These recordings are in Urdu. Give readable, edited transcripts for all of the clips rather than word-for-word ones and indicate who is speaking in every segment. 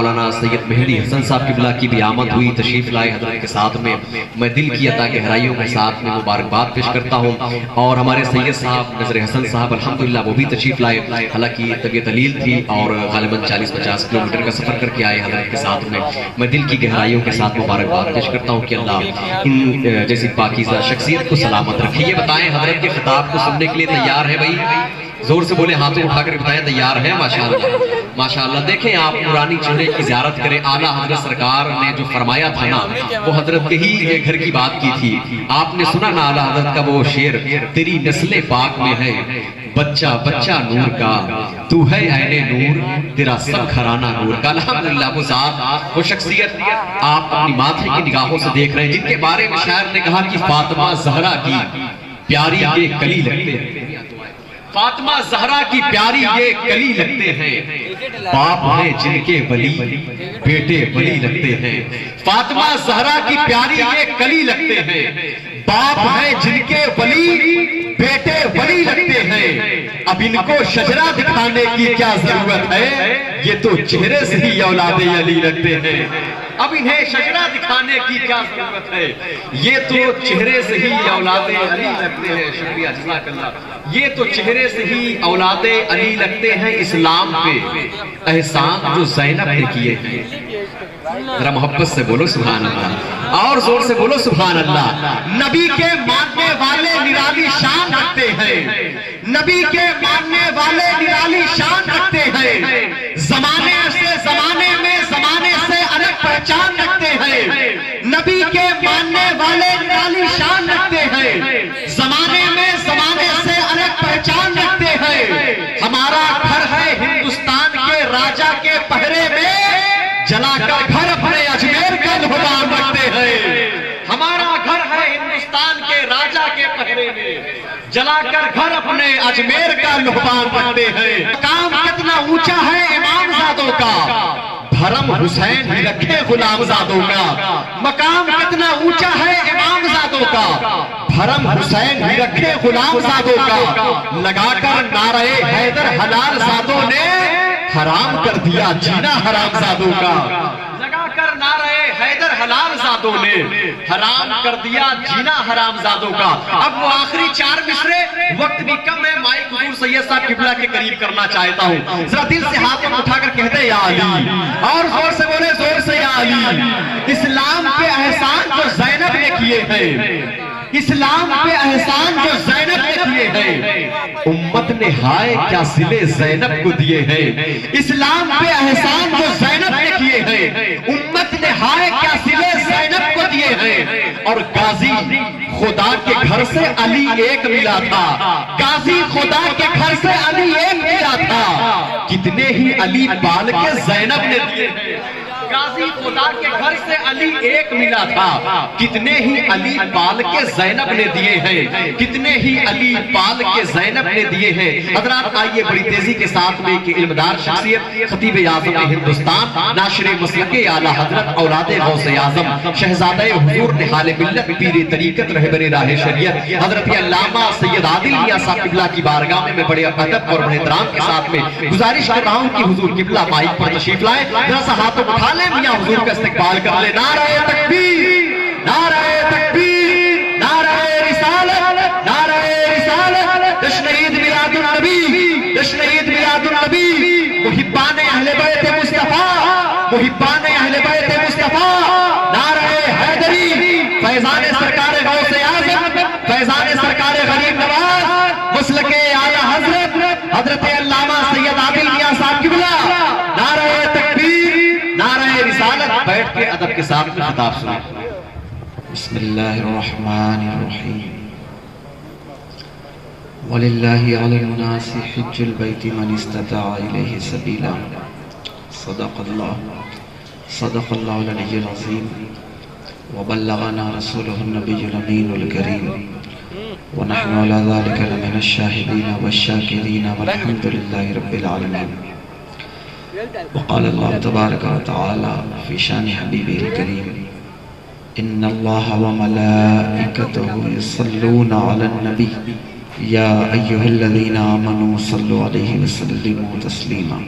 Speaker 1: مولانا سید مہدی حسن صاحب قبلہ کی بھی آمد ہوئی، تشریف لائے حضرت کے ساتھ میں دل کی عطا گہرائیوں کے ساتھ میں مبارکباد پیش کرتا ہوں۔ اور ہمارے سید صاحب نظر حسن صاحب الحمدللہ وہ بھی تشریف لائے، حالانکہ طبیعت علیل تھی اور غالباً 40-50 کلومیٹر کا سفر کر کے آئے حضرت کے ساتھ میں دل کی گہرائیوں کے ساتھ مبارکباد پیش کرتا ہوں کہ اللہ ان جیسی پاکیزہ شخصیت کو سلامت رکھے۔ یہ بتائیں حضرت کے خطاب کو سننے کے لیے تیار ہے بھائی؟ زور سے بولے، ہاتھوں اٹھا کر بتائیں تیار ہے؟ ماشاءاللہ ماشاءاللہ۔ دیکھیں آپ نورانی چہرے کی زیارت کریں۔ اعلیٰ حضرت سرکار نے جو فرمایا تھا نا وہ حضرت کے ہی گھر کی بات کی تھی۔ آپ نے سنا نا اعلیٰ حضرت کا وہ شعر، تیری نسل پاک میں ہے بچہ بچہ نور کا، تو ہے عین نور تیرا سب گھرانہ نور کا۔ الحمدللہ وہ ذات وہ شخصیت آپ اپنی ماتھے کی نگاہوں سے دیکھ رہے ہیں جن کے بارے میں شاعر نے کہا کہ فاطمہ زہرا کی پیاری یہ کلی لگتے ہیں، فاطمہ زہرا کی پیاری یہ کلی لگتے ہیں، باپ ہیں جن کے ولی بیٹے ولی لگتے ہیں۔ فاطمہ زہرا کی پیاری یہ کلی لگتے ہیں، باپ ہیں جن کے ولی بیٹے ولی لگتے ہیں۔ اب ان کو شجرہ دکھانے کی کیا ضرورت ہے، یہ تو چہرے سے ہی اولاد علی لگتے ہیں۔ اب انہیں شجرہ دکھانے کی کیا ضرورت ہے، یہ تو چہرے سے ہی اولاد علی لگتے ہیں۔ شکریہ جزاک اللہ۔ یہ تو چہرے سے ہی اولاد علی لگتے ہیں، اسلام پہ احسان جو زینب نے کیے ہیں۔ ذرا محبت سے بولو سبحان اللہ، اور زور سے بولو سبحان اللہ۔ نبی کے ماننے والے نرالی شان رکھتے ہیں، نبی کے ماننے والے نرالی شان رکھتے ہیں، زمانے سے زمانے میں زمانے سے الگ پہچان رکھتے ہیں۔ نبی کے ماننے والے نرالی شان رکھتے ہیں، زمانے میں زمانے سے الگ پہچان رکھتے ہیں۔ ہمارا گھر ہے ہندوستان کے راجہ کے پہرے میں، جلا کر گھر اپنے اجمیر کا نگہبان رکھتے ہیں۔ ہمارا گھر ہے ہندوستان کے راجہ کے پہرے میں، جلا کر گھر اپنے اجمیر کا نگہبان رکھتے ہیں۔ مقام کتنا اونچا ہے امام زادوں کا، بھرم حسین ہی رکھے غلام زادوں کا۔ مقام کتنا اونچا ہے امام زادوں کا، بھرم حسین ہی رکھے غلام زادوں کا۔ لگا کر نعرہ حیدر حلال زادوں نے حرام کر دیا جینا حرام زادوں کا۔ لگا کر نعرہ حیدر حلال زادوں نے حرام کر دیا جینا حرام زادوں کا۔ اب وہ آخری 4 مصرے، وقت بھی کم ہے، مائک حضور سید صاحب قبلہ کے قریب کرنا چاہتا ہوں۔ ذرا دل سے ہاتھ اٹھا کر کہتے یا علی، اور زور سے بولے زور سے یا علی۔ اسلام پہ احسان جو زینب نے کیے ہیں، اسلام پہ احسان جو زینب نے کیے ہیں، امت نے ہائے کیا صلے زینب کو دیے ہیں۔ اسلام پہ احسان جو زینب نے کیے ہیں، امت نے ہائے کیا صلے زینب کو دیے ہیں۔ اور غازی خدا کے گھر سے علی ایک ملا تھا، غازی خدا کے گھر سے علی ایک ملا تھا، کتنے ہی علی پال کے زینب نے دیے ہیں۔ غازی خدا کے گھر سے علی ایک ملا تھا، کتنے ہی علی پال کے زینب نے دیے ہیں، کتنے ہی علی پال کے زینب نے دیے ہیں۔ حضرات آئیے بڑی تیزی کے ساتھ میں کہ علمدار شخصیت خطیب اعظم ہندوستان، ناشر مسلک اعلیٰ حضرت اولاد غوث اعظم شہزادہ حضور نہال ملت پیر طریقت رہبر راہ شریعت حضرت علامہ سید عادل میاں صاحب قبلہ کی بارگاہ میں بڑے ادب اور بڑے احترام کے ساتھ میں گزارش کر رہا ہوں کہ حضور قبلہ مائک پر تشریف لائیں۔ ذرا سا ہاتھوں کو اٹھا لیں، میاں حضور کا استقبال کر لیں۔ نعرہ تکبیر، نعرہ تکبیر، نعرہ رسالت، نعرہ رسالت، جشن عید میلاد النبی، جشن عید میلاد النبی، محبان اہل بیت مصطفیٰ، محبان اہل بیت مصطفیٰ، نعرہ حیدری، فیضان سرکار غوث اعظم، فیضان سرکار غریب نواز، مسلک اعلیٰ حضرت حضرت علامہ سید عادل میاں صاحب قبلہ، نعرہ تکبیر، نعرہ رسالت۔ بیٹھ کے ادب کے ساتھ میں خطاب سنیں۔ بسم اللہ الرحمن الرحیم۔ وَلِلَّهِ عَلَى النَّاسِ حِجُّ الْبَيْتِ مَنِ اسْتَطَاعَ إِلَيْهِ سَبِيلًا۔ صدق اللہ العلی العظیم، وبلغنا رسولہ النبی الامین الکریم، ونحن علی ذلک لمن الشاہدین والشاکرین والحمد للہ رب العالمین۔ وقال اللہ تبارک و تعالی فی شان حبیبہ الکریم، ان اللہ وملائکتہ یصلون علی النبی یا ایہا الذین آمنوا صلوا علیہ وسلموا تسلیما۔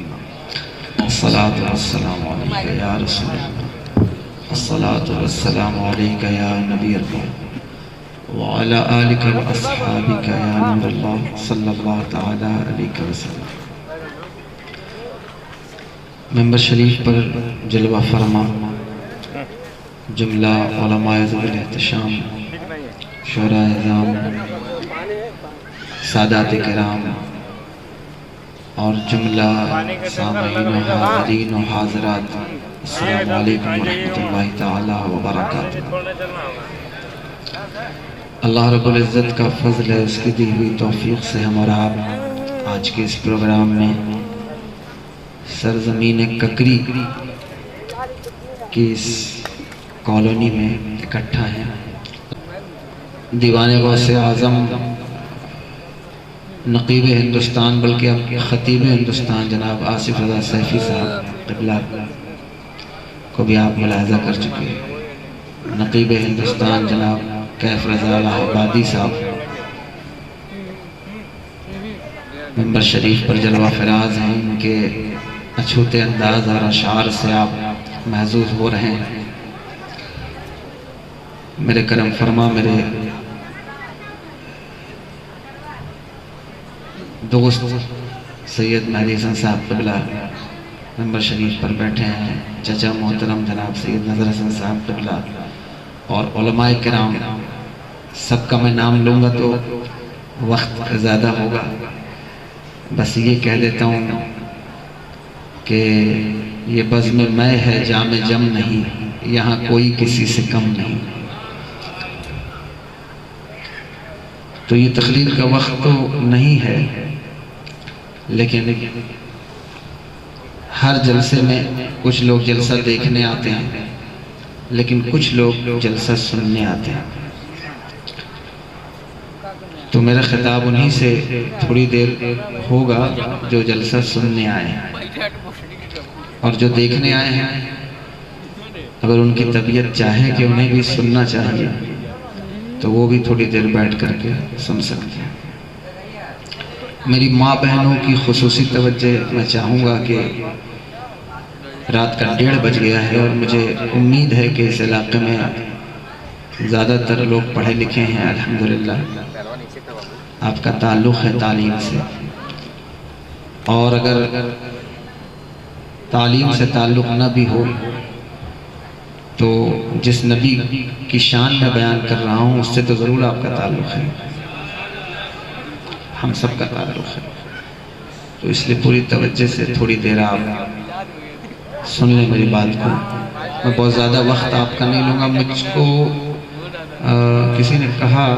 Speaker 2: الصلاة والسلام علیکہ یا رسول اللہ، الصلاة والسلام علیکہ یا نبی اللہ، وعلی آلکہ واصحابکہ یا نور اللہ صلی اللہ تعالی علیہ وسلم۔ ممبر شریف پر جلوہ فرما جملہ علماء ذوی الاحتشام، شعراء اعظام، سادات کرام اور جملہ سامعین و حاضرین و حاضرات، السلام علیکم ورحمۃ اللہ تعالی وبرکاتہ۔ اللہ رب العزت کا فضل ہے، اس کی دی ہوئی توفیق سے ہم اور آپ آج کے اس پروگرام میں سرزمین ککری کی اس کالونی میں اکٹھا ہیں۔ دیوان غوث اعظم نقیب ہندوستان بلکہ اب خطیب ہندوستان جناب آصف رضا سیفی صاحب قبلہ کو بھی آپ ملاحظہ کر چکے ہیں، نقیب ہندوستان جناب کیف رضا الہ آبادی صاحب ممبر شریف پر جلوہ فراز ہیں، ان کے اچھوتے انداز اور اشعار سے آپ محظوظ ہو رہے ہیں۔ میرے کرم فرما میرے دوست سید مہدی حسن صاحب قبلہ ممبر شریف پر بیٹھے ہیں، چچا محترم جناب سید نظر حسن صاحب قبلہ اور علماء کرام، سب کا میں نام لوں گا تو وقت زیادہ ہوگا، بس یہ کہہ دیتا ہوں کہ یہ بزم میں ہے جام جم نہیں، یہاں کوئی کسی سے کم نہیں۔ تو یہ تقریر کا وقت تو نہیں ہے، لیکن ہر جلسے میں کچھ لوگ جلسہ دیکھنے آتے ہیں، لیکن کچھ لوگ جلسہ سننے آتے ہیں۔ تو میرا خطاب انہی سے تھوڑی دیر ہوگا جو جلسہ سننے آئے ہیں، اور جو دیکھنے آئے ہیں اگر ان کی طبیعت چاہے کہ انہیں بھی سننا چاہیے تو وہ بھی تھوڑی دیر بیٹھ کر کے سن سکتے ہیں۔ میری ماں بہنوں کی خصوصی توجہ میں چاہوں گا کہ رات کا 1:30 بج گیا ہے اور مجھے امید ہے کہ اس علاقے میں زیادہ تر لوگ پڑھے لکھے ہیں الحمدللہ، آپ کا تعلق ہے تعلیم سے، اور اگر تعلیم سے تعلق نہ بھی ہو تو جس نبی کی شان میں بیان کر رہا ہوں اس سے تو ضرور آپ کا تعلق ہے، ہم سب کا تعلق ہے۔ تو اس لیے پوری توجہ سے تھوڑی دیر آپ سن لیں میری بات کو، میں بہت زیادہ وقت آپ کا نہیں لوں گا۔ مجھ کو کسی نے کہا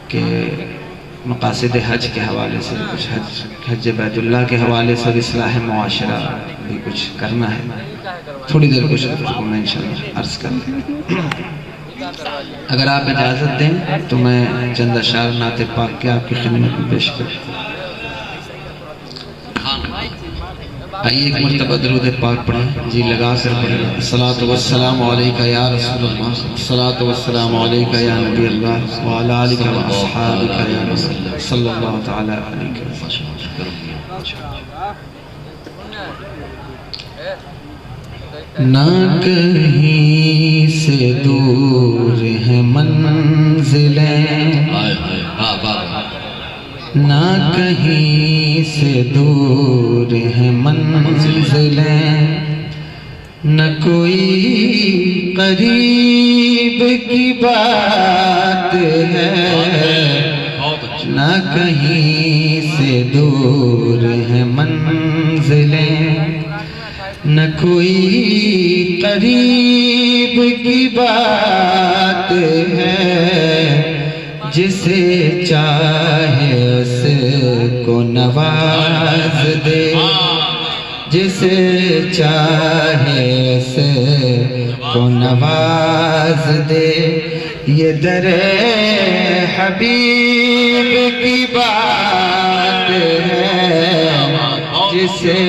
Speaker 2: کہ مقاصد حج کے حوالے سے کچھ حج بیت اللہ کے حوالے سے اصلاح معاشرہ بھی کچھ کرنا ہے، تھوڑی دیر کچھ میں انشاءاللہ عرض کروں۔ اگر آپ اجازت دیں تو میں چند اشعار نعت پاک کے آپ کی خدمت میں پیش کروں۔ آئیے ایک مرتبہ درود پاک پڑھیں، جی لگا کر پڑھیں۔ الصلاۃ والسلام علیکہ یا رسول اللہ، الصلاۃ والسلام علیکہ یا نبی اللہ، وعلی آلکہ واصحابکہ یا رسول اللہ صلی اللہ تعالی علیہ وسلم۔ نہ کہیں سے دور ہیں منزلیں، نہ کہیں سے دور ہیں منزلیں، نہ کوئی قریب کی بات ہے، نہ کہیں سے دور ہیں منزلیں، نہ کوئی قریب کی بات ہے، جسے چاہے اس کو نواز دے، جسے چاہے اس کو نواز دے، یہ در حبیب کی بات ہے، جسے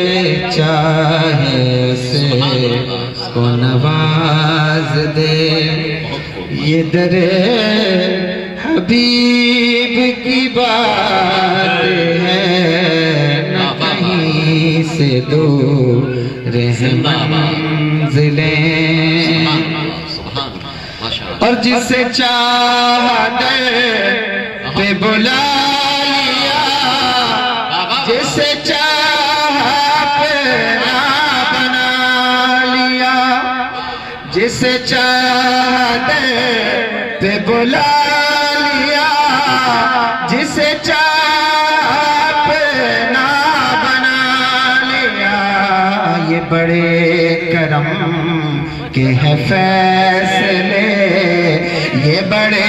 Speaker 2: چاہے اس کو نواز دے، یہ در حبیب کی بات ہے، نہ کہیں سے دور منزلیں اور جسے چاہا در پہ بلا لیا جسے چاہا اپنا بنا لیا جسے چاہا در پہ بلا لیا جسے چاہا اپنا بنا لیا یہ بڑے کرم کے ہیں فیصلے یہ بڑے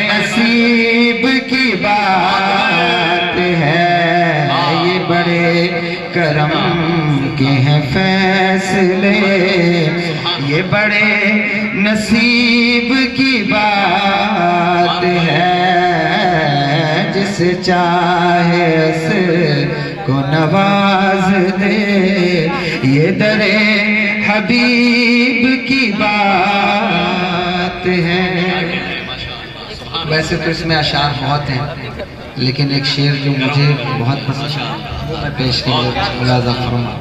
Speaker 2: نصیب کی بات ہے یہ بڑے کرم کے ہیں فیصلے یہ بڑے نصیب کی بات ہے جسے چاہے اس کو نواز دے یہ در حبیب کی بات ہے۔ ویسے تو اس میں اشعار بہت ہیں لیکن ایک شعر جو مجھے بہت پسند ہے میں پیش کروں ملاحظہ فرما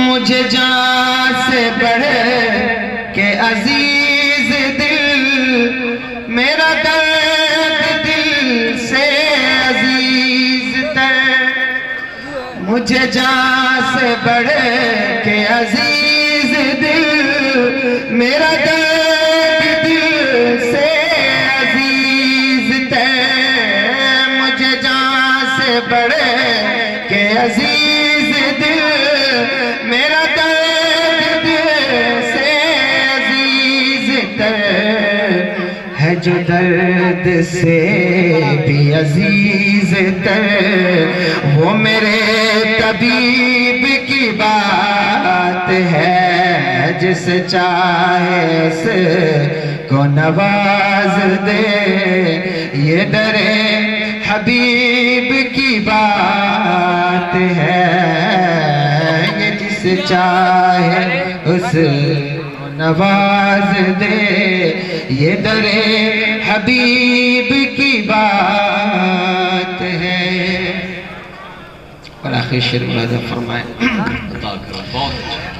Speaker 2: مجھے جان سے بڑھ کے عزیز دل میرا درد دل سے عزیز تر مجھے جان سے بڑھ کے عزیز دل میرا درد دل سے عزیز تر مجھے جان سے بڑھ کے عزیز دل میرا درد دل سے عزیز تر ہے جو درد سے بھی عزیز تر وہ میرے طبیب کی بات ہے جس چاہے اس کو نواز دے یہ در حبیب کی بات ہے یہ جس چاہے اس کو نواز دے یہ در حبیب کی بات ہے۔ اور آخری شعر ملاحظہ فرمائیں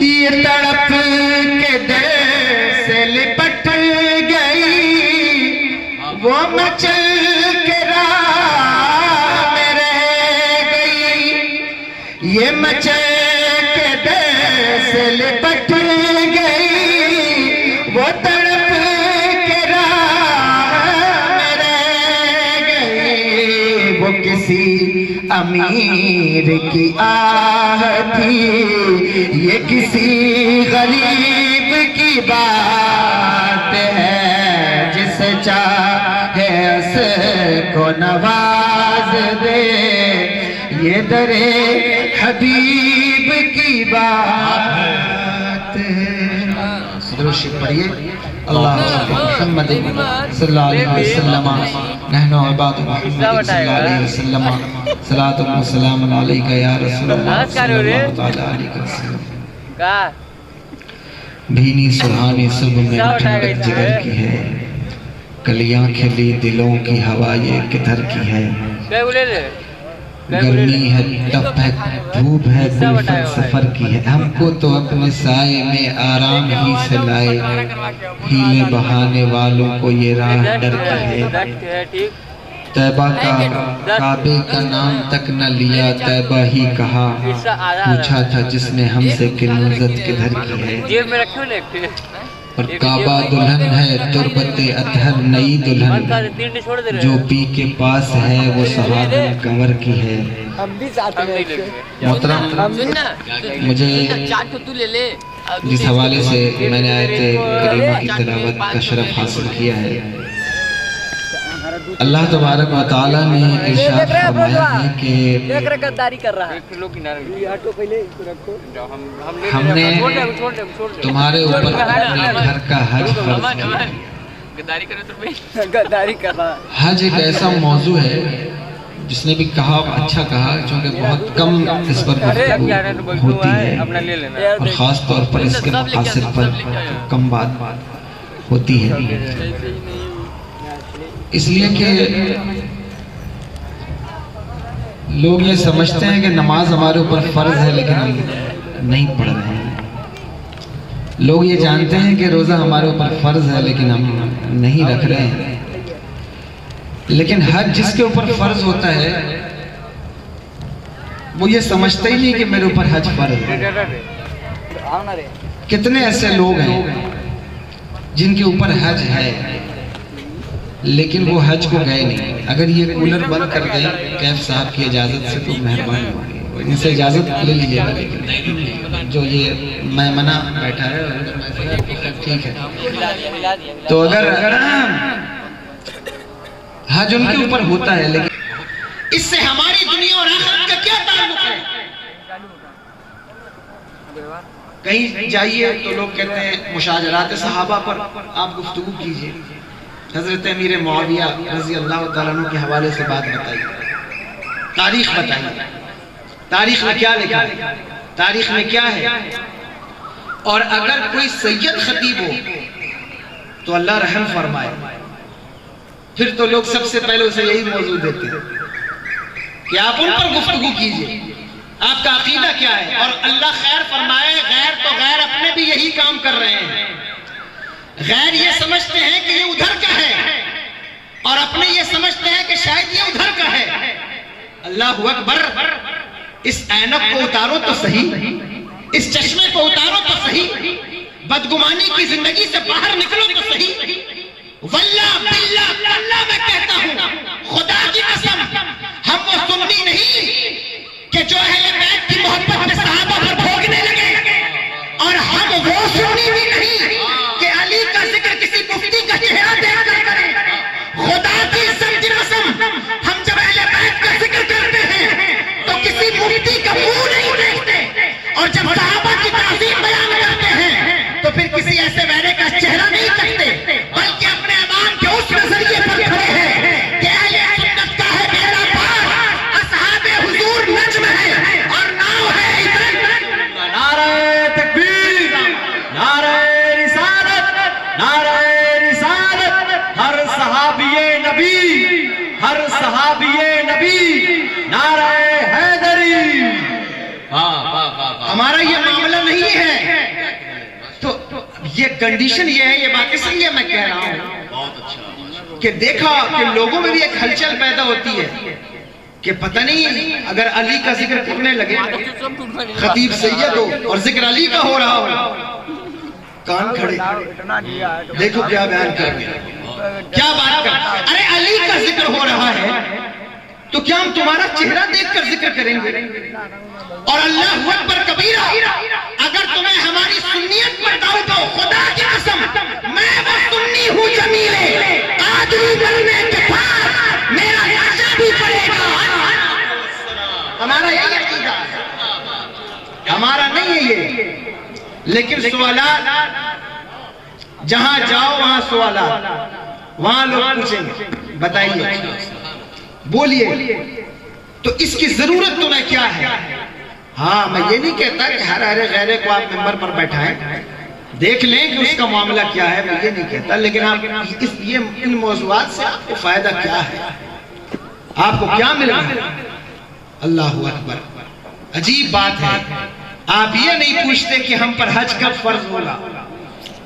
Speaker 2: یہ تڑپ کے در سے لپٹ گئی وہ مچل کے راہ میں رہ گئی یہ مچل کے در سے لپٹ گئی وہ تڑپ کے راہ میں رہ گئی وہ کسی امیر کی آہ تھی یہ کسی غریب کی بات ہے جس چاہے اس کو نواز دے یہ در حبیب کی بات ہے۔ درود شریف پڑھیے اللہم محمد صلی اللہ علیہ وسلم نحن عباد محمد صلی اللہ علیہ وسلم صلاۃ و سلام علیکہ یا رسول اللہ صلی اللہ تعالیٰ علیہ وسلم۔ بھینی سہانی صبح میں ٹھنڈک جگر کی ہے کلیاں کھلی دلوں کی ہوا یہ کدھر کی ہے گرمی ہے تپ ہے دھوپ ہے گلفت سفر کی ہے ہم کو تو اپنے سائے میں آرام ہی سے لائے ہیلے بہانے والوں کو یہ راہ ڈر کی ہے طیبہ کا کعبے کا نام تک نہ لیا طیبہ ہی کہا پوچھا تھا جس نے ہم سے کہ نوزت کدھر کی ہے اور کعبہ دلہن ہے تربت اطہر نئی دلہن جو پی کے پاس ہے وہ سہاگن کنور کی ہے۔ محترم مجھے جس حوالے سے میں نے آیت کریمہ کی تلاوت کا شرف حاصل کیا ہے اللہ تبارک و تعالیٰ نے ارشاد فرمایا ہے کہ ہم نے تمہارے اوپر اپنے گھر کا حج فرض کیا۔ حج ایک ایسا موضوع ہے جس نے بھی کہا اچھا کہا چونکہ بہت کم اس پر گفتگو ہوتی ہے اور خاص طور پر اس کے مقاصد پر کم بات ہوتی ہے اس لیے کہ لوگ یہ سمجھتے ہیں کہ نماز ہمارے اوپر فرض ہے لیکن ہم نہیں پڑھ رہے ہیں. لوگ یہ جانتے ہیں کہ روزہ ہمارے اوپر فرض ہے لیکن ہم نہیں رکھ رہے ہیں. لیکن حج جس کے اوپر فرض ہوتا ہے وہ یہ سمجھتا ہی نہیں کہ میرے اوپر حج فرض ہے. کتنے ایسے لوگ ہیں جن کے اوپر حج ہے لیکن وہ حج کو گئے نہیں. اگر یہ کولر بند کر دیں کیف صاحب کی اجازت سے تو مہربانی ہوگی, ان سے اجازت لے لیجیے گا. لیکن جو یہ میمنہ بیٹھا ہے ٹھیک ہے, تو اگر حج ان کے اوپر ہوتا ہے لیکن
Speaker 3: اس سے ہماری دنیا اور آخرت کا کیا تعلق ہے؟ کہیں جائیے تو لوگ کہتے ہیں مشاجرات صحابہ پر آپ گفتگو کیجئے. حضرت امیر معاویہ رضی اللہ تعالیٰ عنہ کے حوالے سے بات بتائیے, تاریخ بتائیے, تاریخ میں کیا لکھا ہے, تاریخ میں کیا ہے. اور اگر کوئی سید خطیب ہو تو اللہ رحم فرمائے, پھر تو لوگ سب سے پہلے اسے یہی موضوع دیتے ہیں کہ آپ ان پر گفتگو کیجئے, آپ کا عقیدہ کیا ہے. اور اللہ خیر فرمائے, غیر تو غیر اپنے بھی یہی کام کر رہے ہیں. غیر یہ سمجھتے ہیں کہ یہ ادھر کا ہے اور اپنے یہ سمجھتے ہیں کہ شاید یہ ادھر کا ہے. اللہ اکبر, اس اینک کو اتارو تو صحیح, اس چشمے کو اتارو تو صحیح, بدگمانی کی زندگی سے باہر نکلو تو صحیح. واللہ باللہ اللہ میں کہتا ہوں خدا کی قسم, ہم وہ سنی نہیں کہ جو اہل بیت کی محبت میں صحابہ پر بھوگنے لگے, اور ہم وہ سنی بھی نہیں کہ علی کا ذکر کسی مفتی کا چہرہ دیکھ کر کریں. خدا کی عزت کی قسم, ہم جب اہل بیت کا ذکر کرتے ہیں تو کسی مفتی کا منہ نہیں دیکھتے, اور جب صحابہ کی تعظیم بیان کرتے ہیں تو پھر کسی ایسے ویرے کا چہرہ نہیں دیکھتے, بلکہ اپنے ایمان کے اس نظریے پر کھڑے ہیں کہ اہل سنت کا ہے بیڑا پار, اصحاب حضور نجم ہے اور ناؤ ہے ادھر.
Speaker 1: نعرہ تکبیر, نعرہ رسالت, نعرہ رسالت, ہر صحابی نبی, ہر صحابی نبی, نعرہ حیدری.
Speaker 3: ہمارا یہ معاملہ نہیں ہے. تو یہ کنڈیشن یہ ہے, یہ بات اس لیے میں کہہ رہا ہوں کہ دیکھا کہ لوگوں میں بھی ایک ہلچل پیدا ہوتی ہے کہ پتہ نہیں اگر علی کا ذکر کرنے لگے, خطیب سید ہو اور ذکر علی کا ہو رہا ہو, کان کھڑے دیکھو کیا بیان کر رہے ہیں, کیا بات کر. ارے علی کا ذکر ہو رہا ہے تو کیا ہم تمہارا چہرہ دیکھ کر ذکر کریں گے؟ اور اللہ اکبر کبیرہ, اگر تمہیں ہماری سنیت پر ڈاؤٹ ہو, خدا کی قسم میں وہ سنی ہوں جمیلے, قادری بننے کے بعد میرا ناشا بھی پڑے گا. ہمارا یہ عقیدہ ہے, ہمارا نہیں ہے یہ. لیکن سوالات جہاں جاؤ وہاں سوالات, وہاں لوگ پوچھیں گے بتائیے, بولیے, تو اس کی ضرورت تمہیں کیا ہے؟ ہاں میں یہ نہیں کہتا کہ ہر غیرے کو آپ ممبر پر بیٹھائیں, دیکھ لیں کہ اس کا معاملہ کیا ہے, میں یہ نہیں کہتا. لیکن آپ ان موضوعات سے آپ کو فائدہ کیا ہے, آپ کو کیا مل رہا ہے؟ اللہ اکبر, عجیب بات ہے. آپ یہ نہیں پوچھتے کہ ہم پر حج کب فرض ہوگا,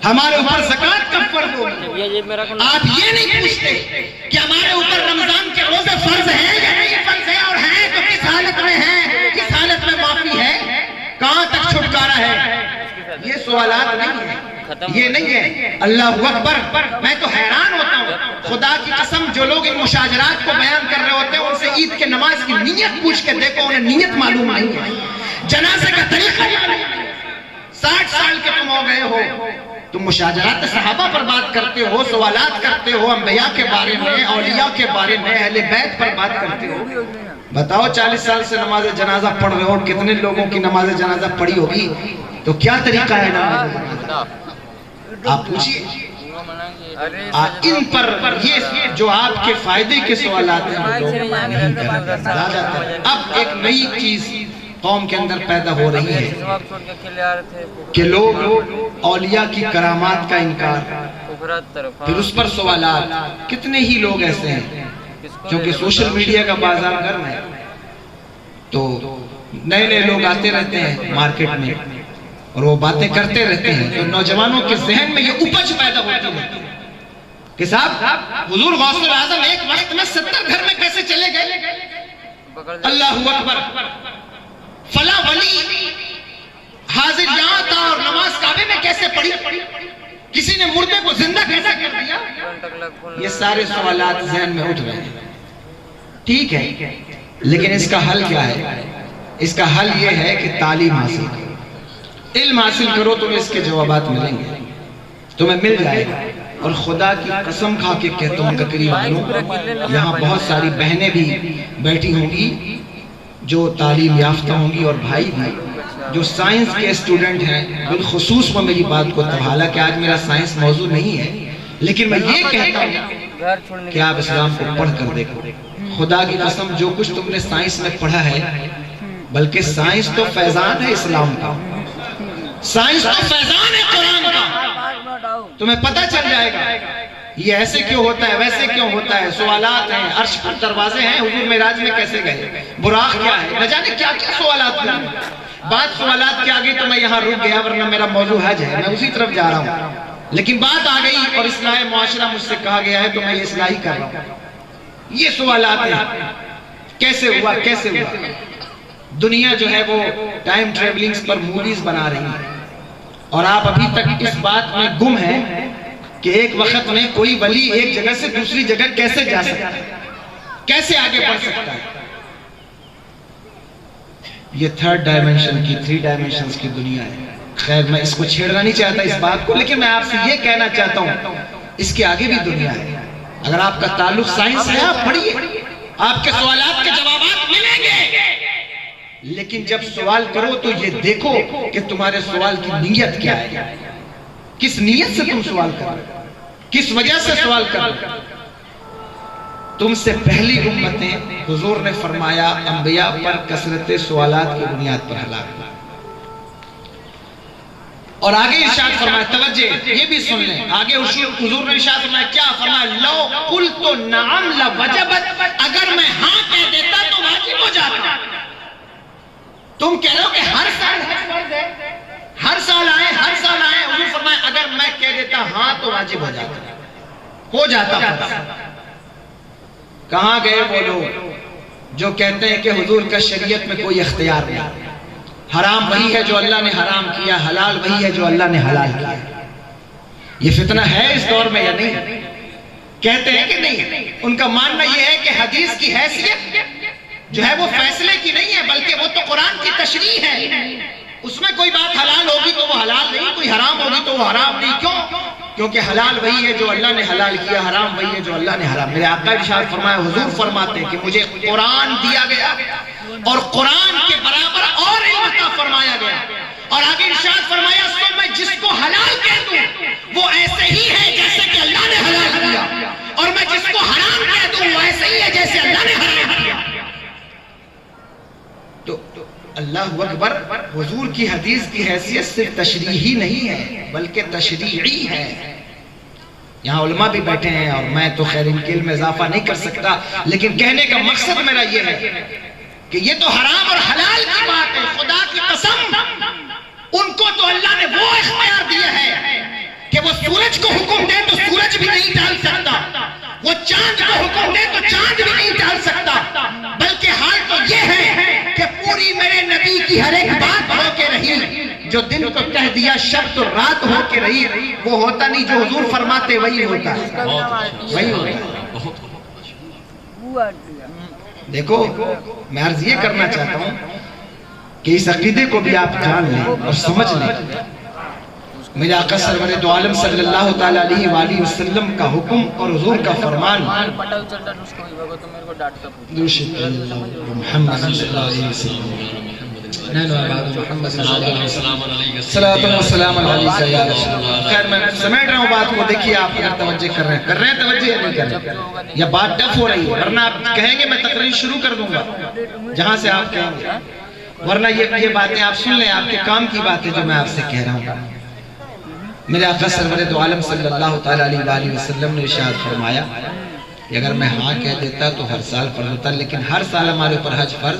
Speaker 3: ہمارے اوپر زکوٰۃ کب فرض ہوگا. آپ یہ نہیں پوچھتے کہ ہمارے اوپر رمضان کے روزے فرض ہیں یا نہیں فرض ہیں, اور ہیں تو کس حالت میں ہیں, کس حالت میں معافی ہے, کہاں تک چھٹکارا ہے. یہ سوالات نہیں ہیں, یہ نہیں ہے. اللہ اکبر, میں تو حیران ہوتا ہوں خدا کی قسم, جو لوگ ان مشاجرات کو بیان کر رہے ہوتے ہیں ان سے عید کے نماز کی نیت پوچھ کے دیکھو, انہیں نیت معلوم نہیں ہے, جنازے کا طریقہ. 60 سال کے تم ہو گئے ہو, تم مشاجرات صحابہ پر بات کرتے ہو, سوالات کرتے ہو, انبیاء کے بارے میں, اولیاء کے بارے میں, اہل بیت پر بات کرتے ہو. بتاؤ 40 سال سے نماز جنازہ پڑھ رہے ہو, کتنے لوگوں کی نماز جنازہ پڑھی ہوگی, تو کیا طریقہ ہے نماز جنازہ, آپ پوچھئے. ان پر یہ جو آپ کے فائدے کے سوالات ہیں. اب ایک نئی چیز قوم کے اندر پیدا ہو رہی ہے کہ لوگ اولیاء کی کرامات کا انکار, پھر اس پر سوالات. کتنے ہی لوگ ایسے ہیں جو کہ سوشل میڈیا کا بازار گرم ہے, تو نئے نئے لوگ آتے رہتے ہیں مارکیٹ میں اور وہ باتیں کرتے رہتے ہیں، تو نوجوانوں کے ذہن میں یہ اپج پیدا ہوتی ہے کہ صاحب حضور غوث الاعظم ایک وقت میں 70 گھر میں کیسے چلے گئے؟ اللہ اکبر، فلاں ولی حاضر یہاں تھا اور نماز کعبے میں کیسے پڑھی، کسی نے مردے کو زندہ کیسے کر دیا؟ یہ سارے سوالات ذہن میں اٹھ رہے ہیں. ٹھیک ہے، لیکن اس کا حل کیا ہے؟ اس کا حل یہ ہے کہ تعلیم حاصل کرو، علم حاصل کرو، تمہیں اس کے جوابات ملیں گے، تمہیں مل جائے گا. اور خدا کی قسم کھا کے کہتا ہوں ککری والوں، یہاں بہت ساری بہنیں بھی بیٹھی ہوں گی جو تعلیم یافتہ ہوں گی، اور بھائی بھی جو سائنس کے اسٹوڈنٹ ہیں. بالخصوص میں میری بات کو تبھالا کہ آج میرا سائنس موضوع نہیں ہے، لیکن میں یہ کہتا ہوں کہ آپ اسلام کو پڑھ کر دیکھو. خدا کی قسم جو کچھ تم نے سائنس میں پڑھا ہے، بلکہ سائنس تو فیضان ہے اسلام کا، سائنس تو فیضان ہے قرآن کا. تمہیں پتہ چل جائے گا یہ ایسے کیوں ہوتا ہے، ویسے کیوں ہوتا ہے. سوالات ہیں، عرش پر دروازے ہیں، حضور معراج میں کیسے گئے، براق کیا ہے، نہ جانے کیا کیا سوالات ہیں. بات سوالات کی آ گئی تو میں یہاں رک گیا، ورنہ میرا موضوع حج ہے، میں اسی طرف جا رہا ہوں. لیکن بات آ گئی اور اصلاح معاشرہ مجھ سے کہا گیا ہے تو میں یہ اصلاحی کر رہا ہوں. یہ سوالات ہیں، کیسے ہوا کیسے ہوا. دنیا جو ہے وہ ٹائم ٹریولنگز پر موویز بنا رہی ہے، اور آپ ابھی تک اس بات میں گم ہیں کہ ایک وقت میں کوئی ولی ایک جگہ سے دوسری جگہ کیسے جا سکتا ہے، کیسے آگے بڑھ سکتا ہے. یہ 3rd ڈائمنشن کی 3 ڈائمنشنز کی دنیا ہے. خیر میں اس کو چھیڑنا نہیں چاہتا اس بات کو، لیکن میں آپ سے یہ کہنا چاہتا ہوں اس کے آگے بھی دنیا ہے. اگر آپ کا تعلق سائنس ہے آپ پڑھیے، آپ کے سوالات کے جوابات ملیں گے. لیکن جب سوال کرو تو یہ دیکھو کہ تمہارے سوال کی نیت کیا ہے، کس نیت سے تم سوال کرو، کس وجہ سے سوال کرو. تم سے پہلی امتیں حضور نے فرمایا انبیاء پر کثرت سوالات کی بنیاد پر ہلاک ہوئی. اور آگے ارشاد فرمایا، توجہ یہ بھی سن لیں، آگے حضور نے ارشاد فرمایا کیا فرمایا، لو قلت نعم لوجبت، اگر میں ہاں کہہ دیتا تو واجب ہو جاتا. تم کہہ رہے ہو کہ ہر سال ہر سال آئے ہر سال آئے، حضور فرمایا اگر میں کہہ دیتا ہاں تو واجب ہو جاتا. کہاں گئے وہ لوگ جو کہتے ہیں کہ حضور کا شریعت میں کوئی اختیار نہیں، حرام وہی ہے جو اللہ نے حرام کیا، حلال وہی ہے جو اللہ نے حلال کیا. یہ فتنہ ہے اس دور میں یا نہیں؟ کہتے ہیں کہ نہیں. ان کا ماننا یہ ہے کہ حدیث کی حیثیت جو ہے وہ فیصلے کی نہیں ہے، بلکہ وہ تو قرآن کی تشریح ہے. اس میں کوئی بات حلال ہوگی تو وہ حلال نہیں، کوئی حرام ہوگی تو وہ حرام نہیں. کیوں؟ کیونکہ حلال وہی ہے جو اللہ نے حلال کیا، حرام وہی ہے جو اللہ نے حرام. میرے آقا ارشاد فرمایا، حضور فرماتے ہیں کہ مجھے قرآن دیا گیا اور قرآن کے برابر اور علم عطا فرمایا گیا. اور آگے ارشاد فرمایا تو میں جس کو حلال کہہ دوں وہ ایسے ہی ہے جیسے کہ اللہ نے حلال کیا، اور میں جس کو حرام کہہ دوں وہ ایسے ہی ہے جیسے اللہ نے حرام کیا. تو اللہ اکبر، حضور کی حدیث کی حیثیت صرف تشریحی نہیں ہے بلکہ تشریعی ہے. یہاں علماء بھی بیٹھے ہیں اور میں تو خیر ان کے علم میں اضافہ نہیں کر سکتا، لیکن کہنے کا مقصد میرا یہ ہے کہ یہ تو حرام اور حلال کی بات ہے. خدا کی قسم ان کو تو اللہ نے وہ اختیار دیا ہے کہ وہ سورج کو حکم دے تو سورج بھی نہیں ڈال سکتا، وہ چاند کو حکم دے تو چاند بھی نہیں ڈال سکتا. بلکہ حال تو یہ ہے کہ پوری میرے نبی کی ہر ایک بات ہو کے رہی، جو دن کو کہہ دیا شب تو رات ہو کے رہی. وہ ہوتا نہیں جو حضور فرماتے وہی ہوتا ہے، وہی ہوتا ہے. دیکھو میں عرض یہ کرنا چاہتا ہوں کہ اس عقیدے کو بھی آپ جان لیں اور سمجھ لیں. میرے آقا سرور دو عالم صلی اللہ تعالیٰ علیہ وآلہ وسلم کا حکم اور حضور کا فرمان، محمد صلی اللہ علیہ وسلم، صلاۃ والسلام علیہ یا رسول اللہ. خیر میں سمیٹ رہا ہوں بات کو، دیکھیے آپ اگر توجہ کر رہے ہیں توجہ یا نہیں کر رہے ہیں، یا بات ڈف ہو رہی ہے، ورنہ آپ کہیں گے میں تقریر شروع کر دوں گا جہاں سے آپ کہیں گے، ورنہ یہ باتیں آپ سن لیں، آپ کے کام کی باتیں جو میں آپ سے کہہ رہا ہوں. میرے آقا سرور دو عالم صلی اللہ تعالیٰ علیہ وآلہ وسلم نے ارشاد فرمایا کہ اگر میں ہاں کہہ دیتا تو ہر سال فرض ہوتا، لیکن ہر سال ہمارے اوپر حج فرض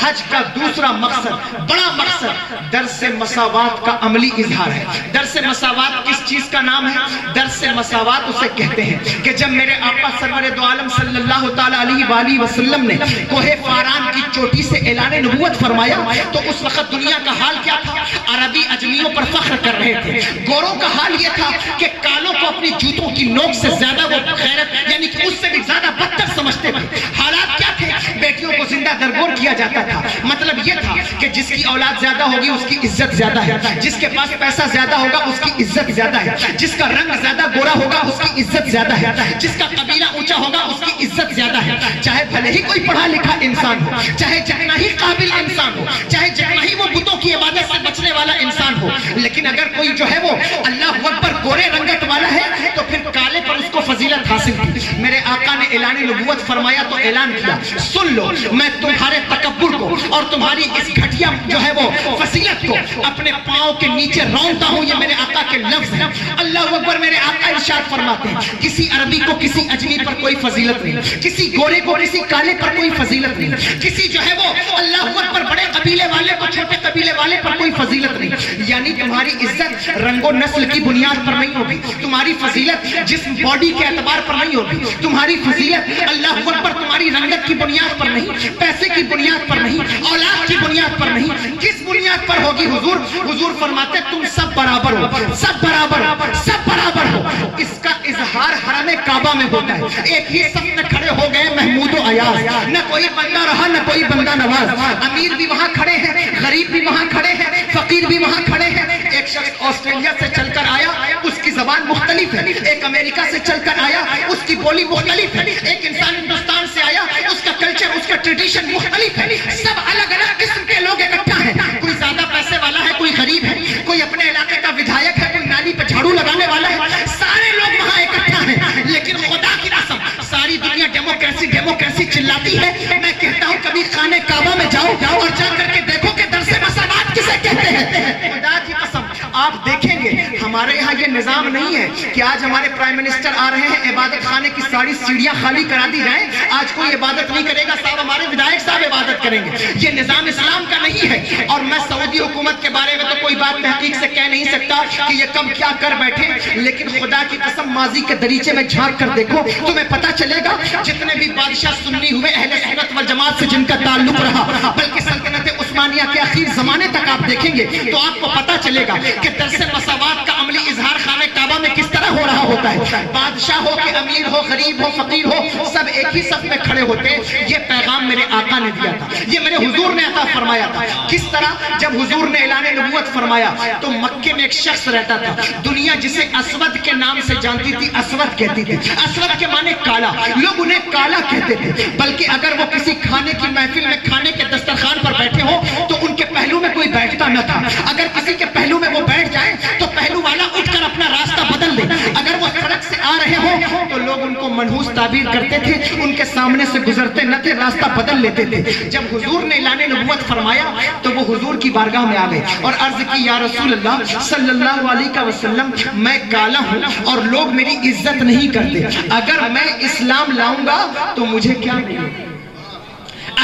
Speaker 3: حج کا دوسرا مقصد, بڑا مقصد درس مساوات کا عملی اظہار ہے. درس مساوات کس چیز کا نام ہے؟ درس مساوات اسے کہتے ہیں کہ جب میرے آقا سرور دو عالم صلی اللہ تعالی علیہ وآلہ وسلم نے کوہ فاران کی چوٹی سے اعلان نبوت فرمایا تو اس وقت دنیا کا حال کیا تھا؟ عربی اجمیوں پر فخر کر رہے تھے. گوروں کا حال یہ تھا کہ کالوں کو اپنی جوتوں کی نوک سے زیادہ وہ غیرت یعنی کہ اس سے بھی زیادہ بدتر سمجھتے تھے. حالات کیا تھے؟ بیٹیوں کو زندہ درگور کیا جاتا تھا. مطلب یہ تھا کہ جس کی اولاد زیادہ ہوگی اس کی عزت زیادہ ہے, جس کے پاس پیسہ زیادہ ہوگا اس کی عزت زیادہ ہے, جس کا رنگ زیادہ گورا ہوگا اس کی عزت زیادہ ہے, جس کا قبیلہ اونچا ہوگا اس کی عزت زیادہ ہے. چاہے بھلے ہی کوئی پڑھا لکھا انسان ہو, چاہے جتنا ہی قابل انسان ہو, چاہے جتنا ہی وہ بتوں کی عبادت سے بچنے والا انسان ہو, لیکن اگر کوئی جو ہے وہ اللہ اکبر گورے رنگت والا ہے تو پھر کالے پر اس کو فضیلت حاصل کی. میرے آقا نے اعلان نبوت فرمایا تو اعلان کیا, سن لو میں تمہارے تکبر کو اور تمہاری اس گھٹیا جو ہے وہ فضیلت کو اپنے پاؤں کے نیچے رونتا ہوں. یہ میرے آقا کے لفظ ہیں. اللہ اکبر. میرے آقا ارشاد فرماتے ہیں کسی عربی کو کسی اجمی پر کوئی فضیلت نہیں, کسی گورے کو کسی کالے پر کوئی فضیلت نہیں, کسی جو ہے وہ اللہ اکبر بڑے قبیلے والے کو چھوٹے قبیلے والے پر کوئی فضیلت نہیں. یعنی تمہاری عزت رنگ و نسل کی بنیاد پر نہیں ہوگی, تمہاری فضیلت جسم باڈی کے اعتبار پر نہیں ہوگی, تمہاری فضیلت اللہ اکبر تمہاری رنگت کی بنیاد پر نہیں, پیسے کی بنیاد پر نہیں, اولاد کی بنیاد پر نہیں. کس بنیاد پر ہوگی؟ حضور فرماتے تم سب برابر ہو, سب برابر ہو, سب برابر ہو. اس کا اظہار حرم کعبہ میں ہوتا ہے. ایک ہی صف میں کھڑے ہو گئے محمود و ایاز, نہ کوئی بندہ رہا نہ کوئی بندہ نواز. امیر بھی وہاں کھڑے ہیں, غریب بھی وہاں کھڑے ہیں, فقیر بھی وہاں کھڑے ہیں. ایک شخص آسٹریلیا سے چل کر آیا, اس کی زبان مختلف ہے. ایک امریکہ سے چل کر آیا, اس کی بولی مختلف ہے. ایک انسان ہندوستان سے آیا, اس کا کلچر اس کا ٹریڈیشن مختلف ہے. سب الگ الگ قسم کے لوگ اکٹھا ہیں. کوئی زیادہ پیسے والا ہے, کوئی غریب ہے, کوئی اپنے علاقے کا ودھایک ہے, کوئی نالی پہ جھاڑو لگانے والا ہے. سارے لوگ وہاں اکٹھا ہیں. لیکن خدا کی قسم ساری دنیا ڈیموکریسی ڈیموکریسی چلاتی ہے. میں کہتا ہوں کبھی خانہ کعبہ میں جاؤ اور جا کر کے دیکھو کہ درس مساوات کسے کہتے ہیں. خدا کی قسم آپ دیکھیں گے ہمارے یہاں یہ نظام نہیں ہے کہ آج ہمارے پرائم منسٹر آ رہے ہیں, عبادت خانے کی ساری سیڑھیاں خالی کرا دی جائیں, آج کوئی عبادت نہیں کرے گا, صاحب ہمارے ودھائک صاحب عبادت کریں گے. یہ نظام اسلام کا نہیں ہے. اور میں سعودی حکومت کے بارے میں تو کوئی بات تحقیق سے کہہ نہیں سکتا کہ یہ کب کیا کر بیٹھے, لیکن خدا کی قسم ماضی کے دریچے میں جھانک کر دیکھو تمہیں پتہ چلے گا جتنے بھی بادشاہ سنی ہوئے اہل سنت والجماعت سے جن کا تعلق رہا, بلکہ سلطنت عثمانیہ کے اخیر زمانے تک آپ دیکھیں گے تو آپ کو پتہ چلے گا کہ درس مساوات کا عملی اظہار خانہ کعبہ میں کس طرح ہو رہا ہوتا ہے. بادشاہ ہو کہ امیر ہو, غریب ہو, فقیر ہو, سب ایک ہی صف میں کھڑے ہوتے. یہ پیغام میرے آقا نے دیا تھا, یہ میرے حضور نے عطا فرمایا تھا. کس طرح؟ جب حضور نے اعلان نبوت فرمایا تو مکے میں ایک شخص رہتا تھا, دنیا جسے اسود کے نام سے جانتی تھی, اسود کہتی تھی. اسود کے معنی کالا, لوگ انہیں کالا کہتے تھے. بلکہ اگر وہ کسی کھانے کی محفل میں کھانے کے دسترخوان پر بیٹھے ہو تو ان کے پہلو میں کوئی بیٹھتا نہ تھا. اگر کسی کے پہلو میں وہ بیٹھ جائے تو پہلو والا اٹھ کر اپنا راستہ بدل دے. اگر وہ سڑک سے آ رہے ہو تو لوگ ان کو منحوس تعبیر کرتے تھے, ان کے سامنے سے گزرتے نہ تھے, راستہ بدل لیتے تھے. جب حضور نے اعلان نبوت فرمایا تو وہ حضور کی بارگاہ میں آ گئے اور عرض کی, یا رسول اللہ صلی اللہ علیہ وسلم میں کالا ہوں اور لوگ میری عزت نہیں کرتے, اگر میں اسلام لاؤں گا تو مجھے کیا ملے گا؟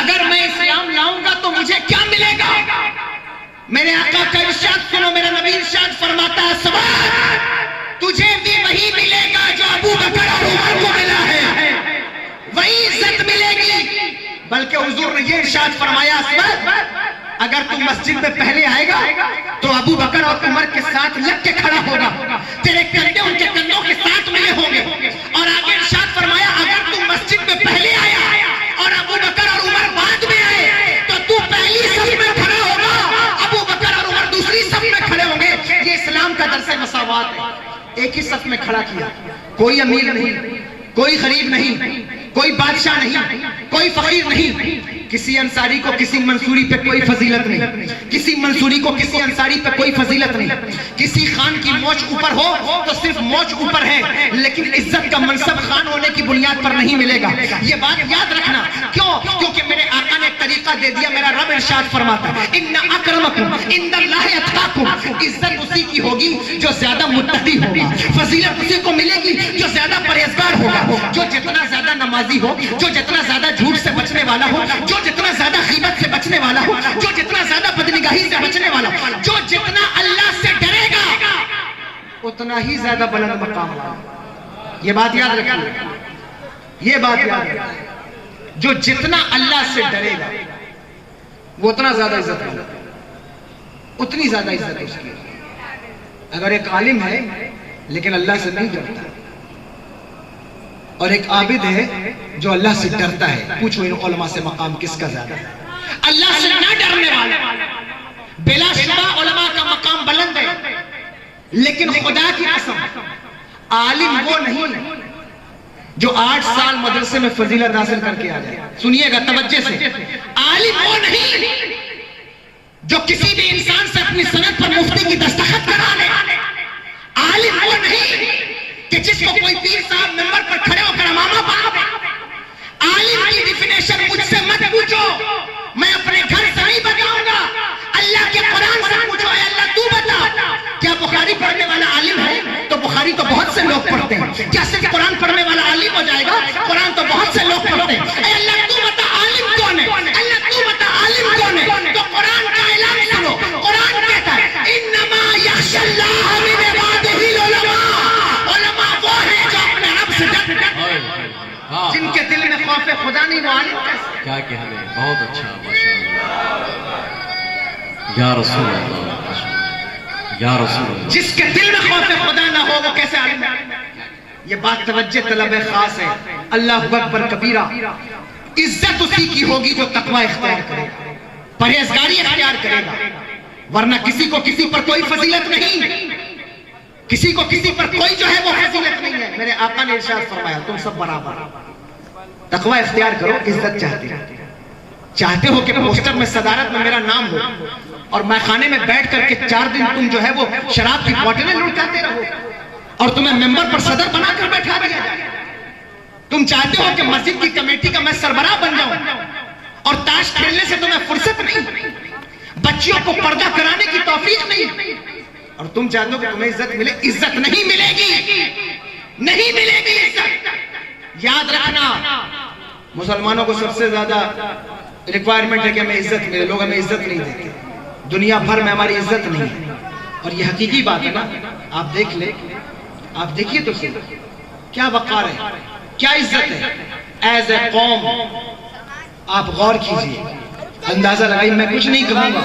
Speaker 3: اگر میں اسلام لاؤں گا تو مجھے کیا ملے گا؟ میرے آقا کا ارشاد سنو, میرا نبی ارشاد فرماتا ہے, سوال تجھے بھی وہی ملے گا جو ابو بکر اور عمر کو ملا ہے, وہی عزت ملے گی. بلکہ حضور نے یہ ارشاد فرمایا, اگر تم مسجد میں پہلے آئے گا تو ابو بکر اور عمر کے ساتھ لگ کے کھڑا ہوگا, تیرے کندھے ان کے کندھوں کے ساتھ ملے ہوں گے. اور آگے ارشاد فرمایا, اگر تم مسجد میں پہلے آیا اور ابو بکر اور عمر بعد میں آئے تو تو پہلی صف میں کھڑا ہوگا, ابو بکر اور عمر دوسری صف میں کھڑے ہوں گے. یہ اسلام کا درس مساوات ہے. ایک ہی صف میں کھڑا کیا, کوئی امیر نہیں, کوئی غریب نہیں, کوئی بادشاہ نہیں, کوئی فقیر نہیں. کسی انصاری کو کسی منصوری پہ کوئی فضیلت نہیں, کسی منصوری کو کسی انصاری پہ کوئی فضیلت نہیں. کسی خان کی موچ اوپر ہو تو صرف موچ اوپر ہے, لیکن عزت کا منصب خان ہونے کی بنیاد پر نہیں ملے گا. یہ بات یاد رکھنا. کیوں؟ کیونکہ میرے آقا نے طریقہ دے دیا. میرا رب ارشاد فرماتا ہے, ان اکرمکم عند اللہ اتقاکم, عزت اسی کی ہوگی جو زیادہ متقی ہوگا, فضیلت اسی کو ملے گی جو زیادہ پرہیزگار ہوگا. جو جتنا زیادہ نمازی ہو, جو جتنا زیادہ جھوٹ سے بچنے والا ہو, جو جتنا زیادہ غیبت سے بچنے والا ہو, جو جتنا زیادہ بدنگاہی سے بچنے والا ہو, جو جتنا اللہ سے ڈرے گا اتنا ہی زیادہ بلند مقام ہوگا. یہ بات یاد رکھیے, یہ بات یاد رکھیے. جو جتنا اللہ سے ڈرے گا وہ اتنا زیادہ عزت ہوگا, اتنی زیادہ عزت اس کی. اگر ایک عالم ہے لیکن اللہ سے نہیں ڈرتا, اور ایک عابد ہے جو اللہ سے ڈرتا ہے, پوچھو ان علماء سے مقام کس کا زیادہ ہے؟ اللہ سے نہ ڈرنے والا. بلا شبہ علماء کا مقام بلند ہے, لیکن خدا کی قسم عالم وہ نہیں جو 8 سال مدرسے میں فضیلت حاصل کر کے آ جائے. سنیے گا توجہ سے, عالم وہ نہیں جو کسی بھی انسان سے اپنی سند پر مفتی کی دستخط کرا لے. عالم وہ نہیں کہ جس کو کوئی پیر صاحب ممبر پر کھڑے ہو کر امامہ بنا دے. عالم کی ڈیفینیشن مجھ سے مت پوچھو, میں اپنے گھر سے نہیں بتاؤں گا. اللہ کے قرآن سے پوچھو, اے اللہ تو بتا کیا بخاری پڑھنے والا عالم ہے؟ تو بخاری تو بہت سے لوگ پڑھتے ہیں. کیا صرف قرآن پڑھنے والا عالم ہو جائے گا؟ قرآن تو بہت سے لوگ پڑھتے ہیں. اے اللہ تو بتا عالم کون ہے؟ اللہ تو بتا عالم کون ہے؟ تو قرآن کا اعلان سنو. قرآن کہتا ہے انما یخشی اللہ من عبادہ العلماء. علماء وہ ہیں جو اپنے رب سے ڈرتے ہیں, جن کے دل میں خوف خدا نہیں, وہ عالم کیسے؟
Speaker 1: کیا کہنے, بہت اچھا, ماشاءاللہ یا رسول اللہ, یا رسول اللہ.
Speaker 3: جس کے دل میں خوف خدا نہ ہو وہ کیسے عالم ہے؟ یہ بات توجہ طلب خاص ہے. اللہ اکبر کبیرہ. عزت اسی کی ہوگی جو تقوی اختیار کرے, پرہیزگاری اختیار کرے گا, ورنہ کسی کو کسی پر کوئی فضیلت نہیں, کسی کو کسی پر کوئی جو ہے وہ فضیلت نہیں ہے. میرے آقا نے ارشاد فرمایا تم سب برابر. تقوی اختیار کرو. عزت چاہتے ہو کہ پوسٹر میں صدارت میں میرا نام ہو, اور میں خانے میں بیٹھ کر کے 4 دن تم جو ہے وہ شراب کی بوتلیں لٹاتے رہو, اور تمہیں ممبر پر صدر بنا کر بیٹھا دیا جائے. تم چاہتے ہو کہ مسجد کی کمیٹی کا میں سربراہ بن جاؤں, اور تاش کھیلنے سے تمہیں فرصت نہیں, بچیوں کو پردہ کرانے کی توفیق نہیں, اور تم چاہتے ہو کہ تمہیں عزت ملے. عزت نہیں ملے گی, نہیں ملے گی عزت. یاد رکھنا, مسلمانوں کو سب سے زیادہ ریکوائرمنٹ ہے کہ ہمیں عزت ملے. لوگ ہمیں عزت نہیں دیتے, دنیا بھر میں ہماری عزت نہیں ہے, اور یہ حقیقی بات ہے نا. آپ دیکھ لیں, آپ دیکھیے تو صحیح, کیا وقار ہے, کیا عزت ہے. ایز اے قوم آپ غور کیجئے, اندازہ لگائی, میں کچھ نہیں کہوں گا.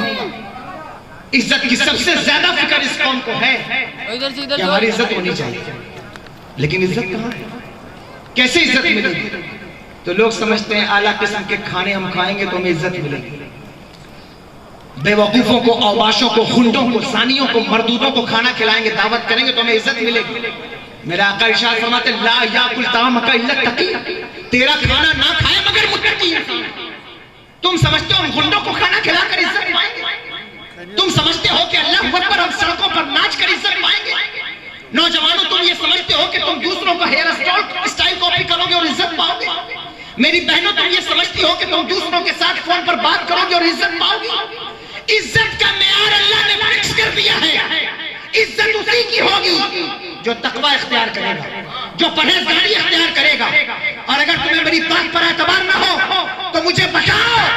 Speaker 3: عزت کی سب سے زیادہ فکر اس قوم کو ہے کہ ہماری عزت ہونی چاہیے, لیکن عزت کہاں ہے؟ کیسے عزت ملے گی؟ تو لوگ سمجھتے ہیں اعلیٰ قسم کے کھانے ہم کھائیں گے تو ہمیں عزت ملے گی. بے وقوفوں کو, اوباشوں کو, خنڈوں کو, زانیوں کو, مردودوں کو کھانا کھلائیں گے, دعوت کریں گے تو ہمیں عزت ملے گی. میرا آقا ارشاد فرماتے لا یاکل طعامک الا التقی, تیرا کھانا نہ کھائے مگر متقی انسان. تم سمجھتے ہو ہم خنڈوں کو کھانا کھلا کر عزت پائیں گے؟ تم سمجھتے ہو کہ اللہ اکبر ہم سڑکوں پر ناچ کر عزت پائیں گے؟ نوجوانوں تم یہ سمجھتے ہو کہ تم دوسروں کا ہیئر اسٹائل کاپی کرو گے اور عزت پاؤ گے؟ میری بہنوں تم یہ سمجھتی ہو کہ تم دوسروں کے ساتھ فون پر بات کرو گے اور عزت پاؤ گے؟ عزت کا معیار اللہ نے فکس کر دیا ہے. عزت اسی کی ہوگی جو تقوی اختیار کرے گا, جو پرہیزگاری اختیار کرے گا. اور اگر تمہیں میری بات پر اعتبار نہ ہو تو مجھے بتاؤ,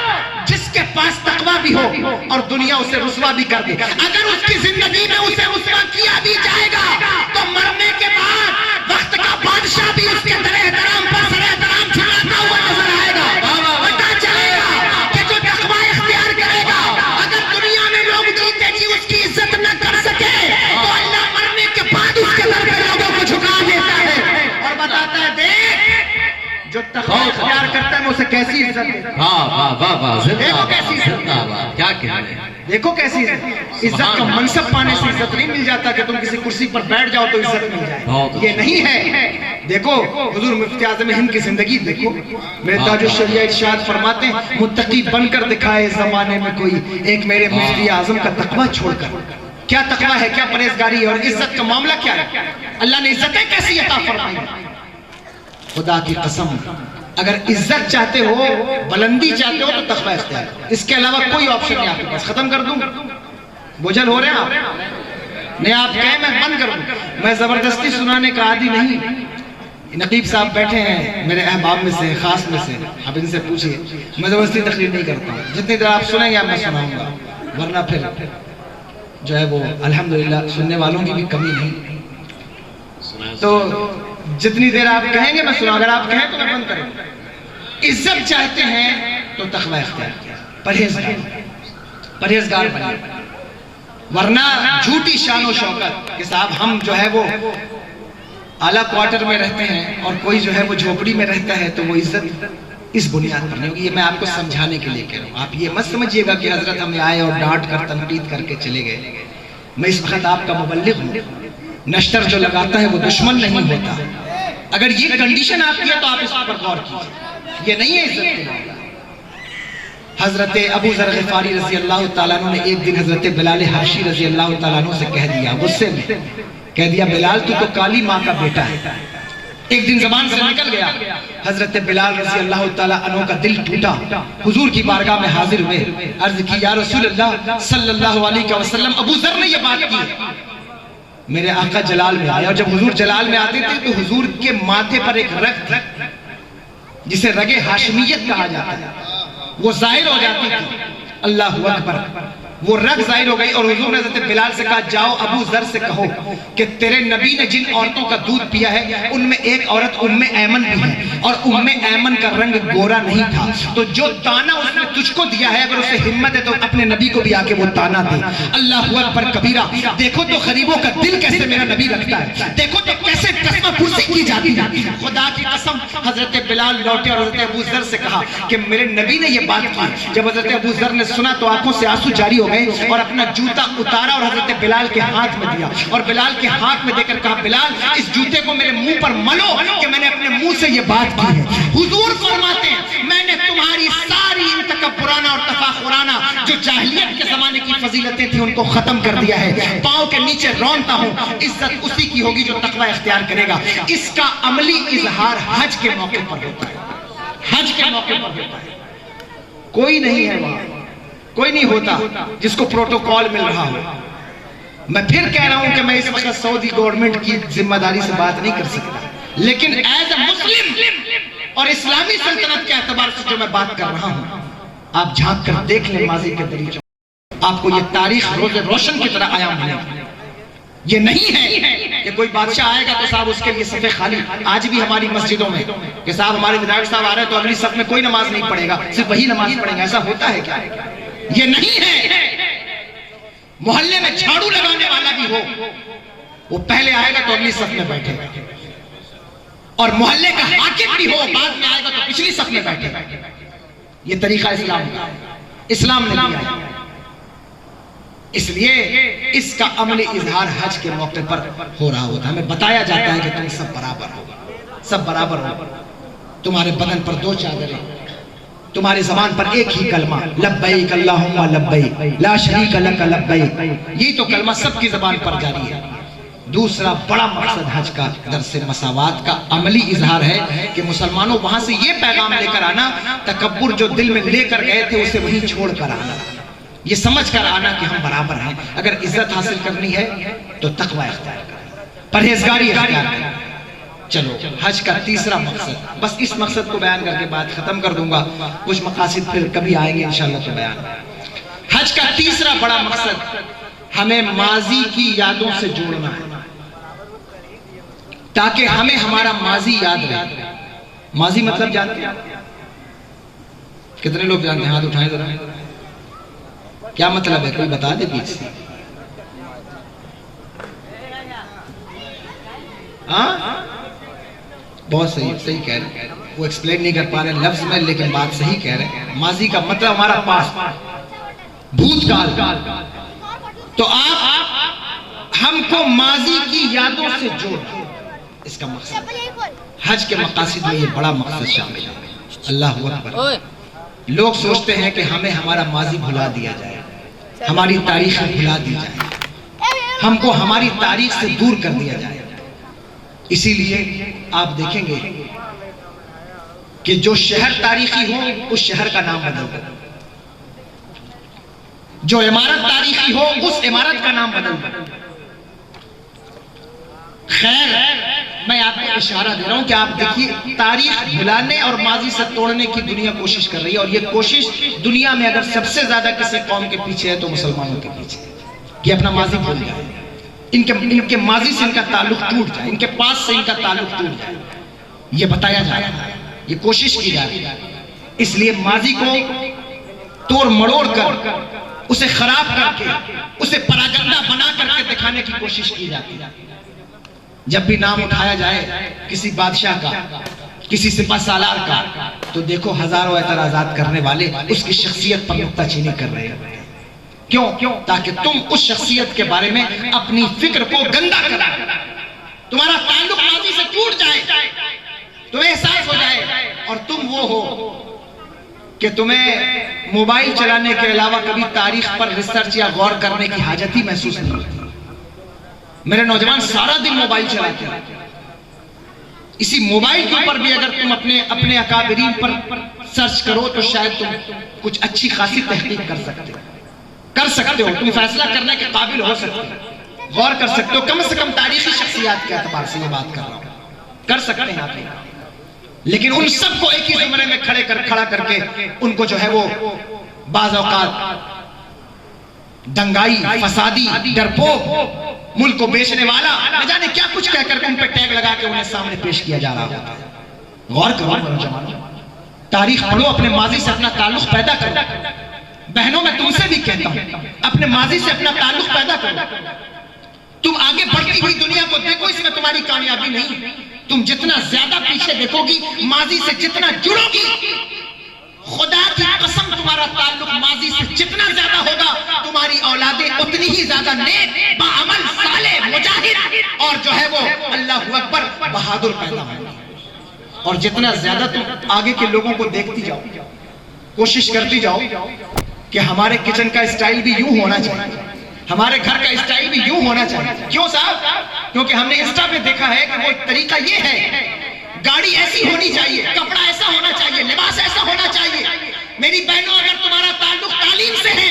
Speaker 3: جس کے پاس تقوی بھی ہو اور دنیا اسے رسوا بھی کر دے, اگر اس کی زندگی میں اسے رسوا کیا بھی جائے گا تو مرنے کے بعد وقت کا بادشاہ بھی اس کے در احترام پر سر احترام چھڑاتا ہوا نظر آئے گا. پتا چلے گا کہ جو تقوی اختیار کرے گا, اگر دنیا میں لوگ جیتے جی اس کی عزت نہ کر سکے تو اللہ مرنے کے بعد اس کے در پہ لوگوں کو جھکا دیتا ہے اور بتاتا ہے دیکھ جو تقوی اختیار کرتا ہے میں اسے کیسی عزت دیتا ہے.
Speaker 1: واہ واہ واہ,
Speaker 3: دیکھو کیسی عزت,
Speaker 1: کیا کہنے,
Speaker 3: دیکھو کیسی عزت کا منصب پانے سے عزت نہیں مل جاتا کہ تم کسی کرسی پر بیٹھ جاؤ تو عزت مل جائے, یہ نہیں ہے. دیکھو حضور مفتی اعظم ہند کی زندگی دیکھو, میرے تاج الشریعہ ارشاد فرماتے ہیں متقی بن کر دکھائے زمانے میں کوئی ایک میرے مفتی اعظم کا تقوی چھوڑ کر. کیا تقوی ہے, کیا پرہیزگاری ہے, اور عزت کا معاملہ کیا ہے. اللہ نے عزتیں کیسی عطا فرمائی. خدا کی قسم اگر عزت چاہتے ہو, بلندی چاہتے ہو تو تقوی اختیار کرو, اس کے علاوہ کوئی آپشن نہیں آپ کے پاس. ختم کر دوں, بوجھل ہو رہے ہیں آپ, نہیں آپ کہیں میں بند کروں, میں زبردستی سنانے کا عادی نہیں. نقیب صاحب بیٹھے ہیں میرے احباب میں سے، خاص میں سے، آپ ان سے پوچھئے، میں زبردستی تقریر نہیں کرتا ہوں، جتنی دیر آپ سنیں گے میں سناؤں گا، ورنہ پھر جو ہے وہ الحمدللہ سننے والوں کی بھی کمی نہیں، تو جتنی دیر آپ کہیں گے میں سناؤں، اگر آپ کہیں تو میں بند کروں. عزت چاہتے ہیں تو تقوی اختیار کیا، پرہیزگار بنیے، ورنہ جھوٹی شان و شوکت کہ صاحب ہم جو ہے وہ اعلیٰ کوارٹر میں رہتے ہیں اور کوئی جو ہے وہ جھوپڑی میں رہتا ہے تو وہ عزت اس بنیاد پر نہیں ہوگی. یہ میں آپ کو سمجھانے کے لیے کہہ رہا ہوں. آپ یہ مت سمجھیے گا کہ حضرت ہمیں آئے اور ڈانٹ کر تنقید کر کے چلے گئے. میں اس وقت آپ کا مبلغ ہوں. نشتر جو لگاتا ہے وہ دشمن نہیں ہوتا. اگر یہ کنڈیشن آپ کی ہے تو آپ اس پر غور کیجیے. یہ نہیں ہے عزت کے معاملہ. حضرت ابو ذر غفاری رضی اللہ تعالیٰ عنہ نے ایک دن حضرت بلال حبشی رضی اللہ تعالیٰ عنہ سے کہہ دیا, غصے میں کہہ دیا, بلال تو کالی ماں کا بیٹا ہے. ایک دن زبان سے نکل گیا. حضرت بلال رضی اللہ تعالیٰ عنہ کا دل ٹوٹا, حضور کی بارگاہ میں حاضر ہوئے, عرض کی یا رسول اللہ صلی اللہ علیہ وسلم, ابو ذر نے یہ بات کی. میرے آقا جلال میں آیا, اور جب حضور جلال میں آتے تھے تو حضور کے ماتھے پر ایک رگ تھی جسے رگ ہاشمیت کہا جاتا ہے, وہ ظاہر ہو جاتی تھی. اللہ اکبر, وہ رگ ظاہر ہو گئی اور حضور نے حضرت بلال سے کہا جاؤ ابو ذر سے کہو کہ تیرے نبی نے جن عورتوں کا دودھ پیا ہے ان میں ایک عورت ام ایمن بھی ہے, اور ام ایمن کا رنگ گورا نہیں تھا, تو جو تانا اس نے تجھ کو دیا ہے اگر اسے ہمت ہے تو اپنے نبی کو بھی آ کے وہ تانا دے. اللہ اکبر کبیرہ. دیکھو تو غریبوں کا دل کیسے میرا نبی رکھتا ہے, دیکھو تو کیسے قسم پرسی کی جاتی ہے. خدا کی قسم حضرت بلال لوٹے اور حضرت ابو ذر سے کہا کہ میرے نبی نے یہ بات کی. جب حضرت ابو ذر نے سنا تو آنکھوں سے آنسو جاری ہو گئے اور اپنا جوتا اتارا اور حضرت بلال کے ہاتھ میں دیا, اور بلال کے ہاتھ میں دے کر کہا بلال اس جوتے کو میرے منہ پر ملو کہ میں نے اپنے منہ سے یہ بات کی ہے. حضور فرماتے ہیں میں نے تمہاری ساری تکبرانہ اور تفاخرانہ جو جاہلیت کے زمانے کی فضیلتیں تھیں ان کو ختم کر دیا ہے. پاؤں کے نیچے رونتا ہوں, عزت اسی کی ہوگی جو تقوی اختیار کرے گا. اس کا عملی اظہار حج کے موقع پر ہوتا ہے, حج کے موقع پر ہوتا ہے. کوئی نہیں ہے وہاں, کوئی نہیں ہوتا جس کو پروٹوکول مل رہا ہو. میں پھر کہہ رہا ہوں کہ میں اس وقت سعودی گورنمنٹ کی ذمہ داری سے بات نہیں کر سکتا, لیکن ایز اے مسلم اور اسلامی سلطنت کے اعتبار سے جو میں بات کر رہا ہوں, آپ جھانک کر دیکھ لیں ماضی کے طریقوں, آپ کو یہ تاریخ روز روشن کی طرح آیا ملے گا. یہ نہیں ہے کہ کوئی بادشاہ آئے گا تو صاحب اس کے لیے صفیں خالی. آج بھی ہماری مسجدوں میں کہ صاحب ہمارے ودھائک صاحب آ رہے ہیں تو اگلی صف میں کوئی نماز نہیں پڑھے گا, صرف وہی نماز پڑھیں گے. ایسا ہوتا ہے کیا؟ یہ نہیں ہے. محلے میں جھاڑو لگانے والا بھی ہو, وہ پہلے آئے گا تو اگلی صف میں بیٹھے گا, اور محلے کا حاکم بھی ہو بعد میں آئے گا تو پچھلی صف میں بیٹھے گا. یہ طریقہ اسلام کا, اسلام نے دیا. اس لیے اس کا عملی اظہار حج کے موقع پر ہو رہا ہوتا ہے. ہمیں بتایا جاتا ہے کہ تم سب برابر ہو, سب برابر ہو. تمہارے بدن پر 2 چادریں, تمہارے زبان پر ایک ہی کلمہ لبیک اللہم لبیک لا شریک لک لبیک, یہی تو کلمہ سب کی زبان پر جاری ہے. دوسرا بڑا مقصد حج کا درس مساوات کا عملی اظہار ہے کہ مسلمانوں وہاں سے یہ پیغام لے کر آنا, تکبر جو دل میں لے کر گئے تھے اسے وہیں چھوڑ کر آنا, یہ سمجھ کر آنا کہ ہم برابر ہیں. اگر عزت حاصل کرنی ہے تو تقوی اختیار کریں, پرہیزگاری اختیار کریں. چلو حج کا تیسرا مقصد, بس اس مقصد کو بیان کر کے بات ختم کر دوں گا, کچھ مقاصد پھر کبھی آئیں گے انشاءاللہ تو بیان. حج کا تیسرا بڑا مقصد ہمیں ماضی کی یادوں سے جوڑنا ہے تاکہ ہمیں ہمارا ماضی یاد رہے. ماضی مطلب جانتے ہیں؟ کتنے لوگ جانتے ہیں؟ ہاتھ اٹھائیں ذرا. کیا مطلب ہے کوئی بتا دے بیچ سے. بہت صحیح کہہ رہے ہیں, وہ ایکسپلین نہیں کر پا رہے لفظ میں, لیکن بات صحیح کہہ رہے ہیں. ماضی کا مطلب ہمارا پاس, بھوت کال. تو آپ ہم کو ماضی کی یادوں سے جوڑ, اس کا مقصد حج کے مقاصد میں یہ بڑا مقصد شامل ہے. اللہ اکبر. لوگ سوچتے ہیں کہ ہمیں ہمارا ماضی بھلا دیا جائے, ہماری تاریخ بھلا دی جائے, ہم کو ہماری تاریخ سے دور کر دیا جائے. اسی لیے آپ دیکھیں گے کہ جو شہر تاریخی ہو اس شہر کا نام بدل دو, جو عمارت تاریخی ہو اس عمارت کا نام بدل دو. خیر میں آپ کو اشارہ دے رہا ہوں کہ آپ دیکھیے تاریخ بھلانے اور ماضی سے توڑنے کی دنیا کوشش کر رہی ہے، اور یہ کوشش دنیا میں اگر سب سے زیادہ کسی قوم کے پیچھے ہے تو مسلمانوں کے پیچھے ہے کہ اپنا ماضی بھول جائے، ان کے ماضی سے ان کا تعلق ٹوٹ جائے، ان کے پاس سے ان کا تعلق ٹوٹ جائے، یہ بتایا جا رہا ہے، یہ کوشش کی جا رہی ہے۔ اس لیے ماضی کو توڑ مڑوڑ کر، اسے خراب کر کے، اسے پراگندہ بنا کر کے دکھانے کی کوشش کی جاتی ہے۔ جب بھی نام اٹھایا جائے کسی بادشاہ کا، کسی سپہ سالار کا، تو دیکھو ہزاروں اعتراضات کرنے والے اس کی شخصیت پر نکتہ چینی کر رہے ہیں۔ کیوں؟ تاکہ تم اس شخصیت کے بارے میں اپنی فکر کو گندا کر، تمہارا تعلق ماضی سے ٹوٹ جائے، تمہیں احساس ہو جائے اور تم وہ ہو کہ تمہیں موبائل چلانے کے علاوہ کبھی تاریخ پر ریسرچ یا غور کرنے کی حاجت ہی محسوس نہیں ہوتی۔ میرے نوجوان سارا دن موبائل چلاتے ہیں، اسی موبائل کے اوپر بھی اگر تم اپنے اکابرین پر سرچ کرو تو شاید تم کچھ اچھی خاصی تحقیق کر سکتے ہو، تم فیصلہ کرنے کے قابل ہو سکتے ہو، غور کر سکتے ہو، کم سے کم تاریخی شخصیات کے اعتبار سے یہ بات کر رہا ہوں، کر سکتے ہیں آپ۔ لیکن ان سب کو ایک ہی زمرے میں کھڑا کر کے ان کو جو ہے وہ بعض اوقات دنگائی، فسادی، ڈرپوک، ملک کو بیچنے والا، نہ جانے کیا کچھ کہہ کر ان پہ ٹیگ لگا کے انہیں سامنے پیش کیا جا رہا ہوتا ہے۔ غور کرو نوجوانوں، تاریخ پڑھو، اپنے ماضی سے اپنا تعلق پیدا کرو۔ بہنوں میں تم سے بھی کہتا ہوں، اپنے ماضی سے اپنا تعلق پیدا کرو۔ تم آگے بڑھتی ہوئی دنیا کو دیکھو، اس میں تمہاری کامیابی نہیں۔ تم جتنا زیادہ پیچھے دیکھو گی، ماضی سے جتنا جڑو گی، خدا کی قسم تمہارا تعلق ماضی سے جتنا زیادہ ہوگا، تمہاری اولادیں اتنی ہی زیادہ نیک، باعمل، صالح، مجاہد اور جو ہے وہ اللہ اکبر بہادر پیدا ہوں۔ اور جتنا زیادہ تم آگے کے لوگوں کو دیکھتی جاؤ، کوشش کرتی جاؤ کہ ہمارے کچن کا اسٹائل بھی یوں ہونا چاہیے، ہمارے گھر کا اسٹائل بھی یوں ہونا چاہیے۔ کیوں صاحب؟ کیونکہ ہم نے انسٹا پہ دیکھا ہے کہ وہ طریقہ یہ ہے، گاڑی ایسی ہونی چاہیے، کپڑا ایسا ہونا چاہیے، لباس ایسا ہونا چاہیے۔ میری بہنوں، اگر تمہارا تعلق تعلیم سے ہے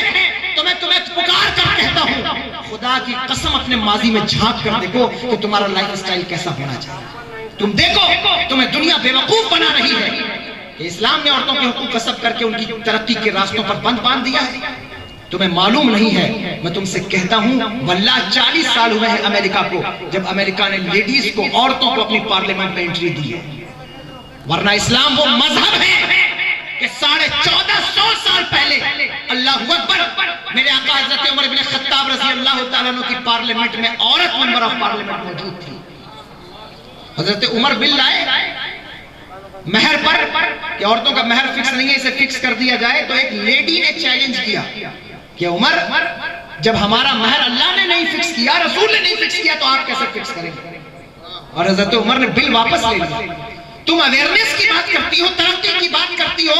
Speaker 3: تو میں تمہیں پکار کر کہتا ہوں، خدا کی قسم اپنے ماضی میں جھانک کر دیکھو کہ تمہارا لائف اسٹائل کیسا ہونا چاہیے۔ تم دیکھو، تمہیں دنیا بیوقوف بنا رہی ہے کہ اسلام نے عورتوں کے حقوق غصب کر کے ان کی ترقی کے راستوں پر بند باندھ دیا ہے۔ تمہیں معلوم نہیں ہے، میں تم سے کہتا ہوں واللہ 40 سال ہوئے ہیں امریکہ کو، جب امریکہ نے لیڈیز کو، عورتوں کو اپنی پارلیمنٹ میں انٹری دی ہے، ورنہ اسلام وہ مذہب ہے کہ 1450 سال پہلے اللہ اکبر میرے آقا حضرت عمر بن خطاب رضی اللہ تعالیٰ عنہ کی پارلیمنٹ میں عورت ممبر آف پارلیمنٹ موجود تھی۔ حضرت عمر بل لائے مہر پر کہ عورتوں کا مہر فکس نہیں ہے، اسے فکس کر دیا جائے، تو ایک لیڈی نے چیلنج کیا کہ عمر، جب ہمارا مہر اللہ نے نہیں فکس کیا، رسول نے نہیں فکس کیا، تو آپ کیسے فکس کریں گے؟ اور حضرت عمر نے بل واپس لے لیا۔ تم اویئرنیس کی بات کرتی ہو، ترقی کی بات کرتی ہو،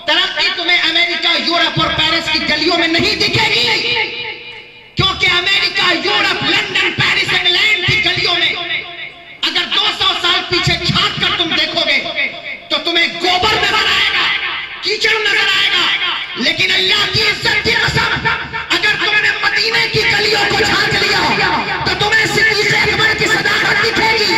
Speaker 3: ترقی تمہیں امریکہ، یورپ اور پیرس کی گلیوں میں نہیں دکھے گی، کیونکہ امریکہ، یورپ، لندن، پیرس، انگلینڈ کی گلیوں میں اگر 200 سال پیچھے جھانک کر تم دیکھو گے تو تمہیں گوبر نظر آئے گا، کیچڑ نظر آئے گا، لیکن اللہ کی عزت کی قسم اگر تم نے مدینے کی گلیوں کو جھانک لیا تو تمہیں صدیق اکبر کی صداقت دکھے گی،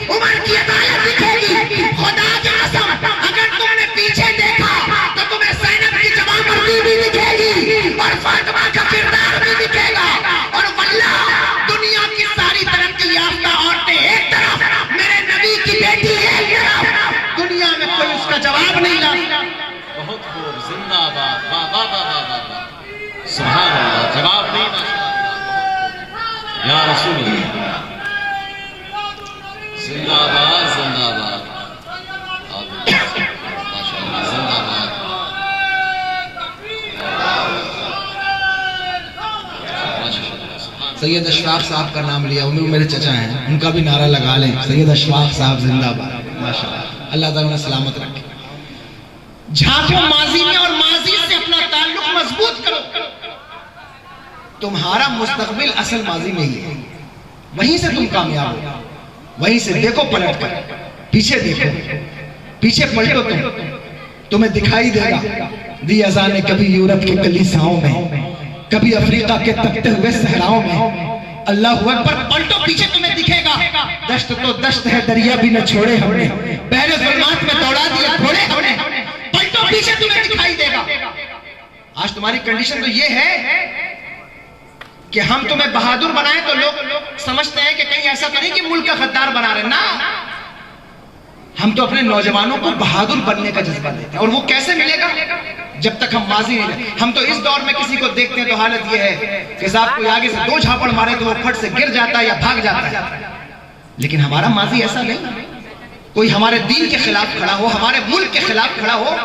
Speaker 3: عمر کی عدالت دکھے گی، خدا کی قسم اگر تم نے پیچھے دیکھا تو تمہیں زینب کی جوانمردی بھی دکھے گی اور فاطمہ کا کردار بھی دکھے گا، اور واللہ دنیا کی ساری ترقی یافتہ عورتیں ایک طرف، میرے نبی کی بیٹی ایک طرف، دنیا میں کوئی اس کا جواب نہیں لا۔
Speaker 1: بہت خوب، زندہ آباد، واہ واہ واہ واہ واہ، سبحان اللہ، جواب نہیں، یا رسول اللہ، زندہ آباد، زندہ آباد، ماشاء اللہ، زندہ آباد،
Speaker 3: سید اشفاق صاحب کا نام لیا، انہوں میرے چچا ہیں، ان کا بھی نعرہ لگا لیں، سید اشفاق صاحب زندہ باد، ماشاءاللہ، اللہ تعالیٰ نے سلامت رکھے۔ جھانکو ماضی میں اور ماضی سے اپنا تعلق مضبوط کرو، تمہارا مستقبل اصل ماضی میں ہی ہے، وہیں سے تم کامیاب ہو، وہیں سے دیکھو پلٹ کر، پیچھے دیکھو، پیچھے پلٹو، تمہیں دکھائی دے گا دی اذانیں کبھی یورپ کے کلیساؤں میں، کبھی افریقہ کے تپتے ہوئے صحراؤں میں، اللہ اکبر. پلٹو پیچھے تمہیں دکھے گا, دشت تو دشت ہے دریا بھی نہ چھوڑے ہم نے, بحر ظلمات میں دوڑا دیا گھوڑے ہم نے. پلٹو پیچھے تمہیں دکھائی دے گا. آج تمہاری کنڈیشن تو یہ ہے کہ ہم تمہیں بہادر بنائیں تو لوگ سمجھتے ہیں کہ کہیں ایسا تو نہیں کہ ملک کا غدار بنا رہے. نا, ہم تو اپنے نوجوانوں کو بہادر بننے کا جذبہ دیتے ہیں. اور وہ کیسے ملے گا؟ جب تک ہم ماضی نہیں لیں. ہم تو اس دور میں کسی کو دیکھتے ہیں تو حالت یہ ہے کہ صاحب کوئی آگے سے 2 جھاپڑ مارے تو وہ پھٹ سے گر جاتا ہے یا بھاگ جاتا ہے. لیکن ہمارا ماضی ایسا نہیں. کوئی ہمارے دین کے خلاف کھڑا ہو, ہمارے ملک کے خلاف کھڑا ہو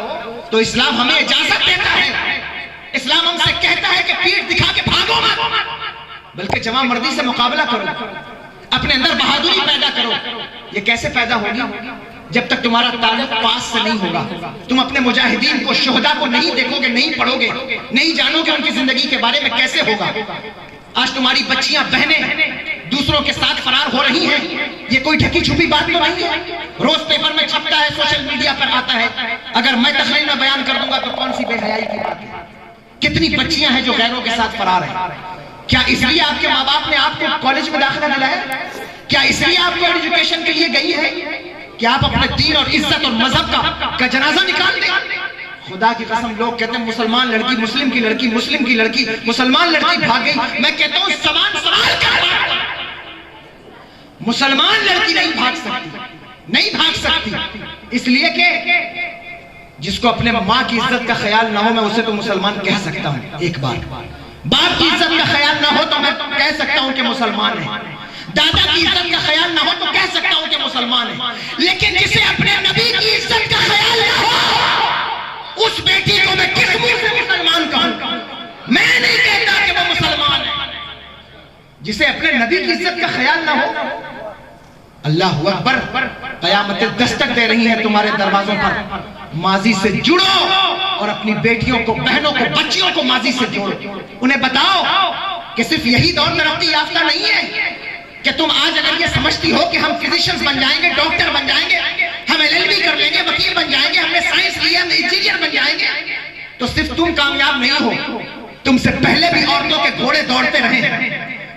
Speaker 3: تو اسلام ہمیں اجازت دیتا ہے. اسلام ہم سے کہتا ہے کہ پیٹھ دکھا کے بھاگو مت, بلکہ جمع مردی سے مقابلہ کرو, اپنے اندر بہادری پیدا کرو. یہ کیسے پیدا ہوگی؟ جب تک تمہارا تعلق پاس سے نہیں ہوگا. تم اپنے مجاہدین کو, شہداء کو نہیں دیکھو گے, نہیں پڑھو گے, نہیں جانو گے ان کی زندگی کے بارے میں کیسے ہوگا. آج تمہاری بچیاں بہنیں دوسروں کے ساتھ فرار ہو رہی ہیں. یہ کوئی ڈھکی چھپی بات تو نہیں ہے, روز پیپر میں چھپتا ہے, سوشل میڈیا پر آتا ہے. اگر میں تقریر میں بیان کر دوں گا تو کون سی بے حیائی کی بات ہے. کتنی بچیاں ہیں جو غیروں کے ساتھ فرار ہیں. کیا اس لیے آپ کے ماں باپ نے آپ کو کالج میں داخلہ دلایا؟ کیا اس لیے آپ کو ایجوکیشن کے لیے گئی ہے کہ آپ اپنے دین اور عزت اور مذہب کا جنازہ نکال دیں؟ خدا کی قسم, لوگ کہتے ہیں مسلمان لڑکی, مسلم کی لڑکی, مسلم کی لڑکی, مسلمان لڑکی بھاگ گئی. میں کہتا ہوں سوال کر, مسلمان لڑکی نہیں بھاگ سکتی, نہیں بھاگ سکتی. اس لیے کہ جس کو اپنے ماں کی عزت کا خیال نہ ہو میں اسے تو مسلمان کہہ سکتا ہوں ایک بار. باپ کی عزت کا خیال نہ ہو تو میں کہہ سکتا ہوں کہ مسلمان ہے. دادا کی عزت کا خیال نہ ہو تو کہہ سکتا ہوں کہ مسلمان ہے. لیکن جسے اپنے نبی کی عزت کا خیال نہ ہو اس بیٹی کو میں کس منہ سے مسلمان کہوں؟ میں نہیں کہتا کہ وہ مسلمان ہے. جسے اپنے نبی کی عزت کا خیال نہ ہو, اللہ اکبر, قیامتیں دستک دے رہی ہیں تمہارے دروازوں پر. ماضی سے جڑو اور اپنی بیٹیوں کو, بہنوں کو, بچیوں کو ماضی سے جوڑو. انہیں بتاؤ کہ صرف یہی دور ترقی یافتہ نہیں ہے کہ تم آج اگر یہ سمجھتی ہو کہ ہم فزیشنز بن جائیں گے, ڈاکٹر بن جائیں گے, ہم LLB کر لیں گے, وکیل بن جائیں گے, ہم نے سائنس لیا, ہم انجینئر بن جائیں گے, تو صرف تم کامیاب نہیں ہو. تم سے پہلے بھی عورتوں کے گھوڑے دوڑتے رہے,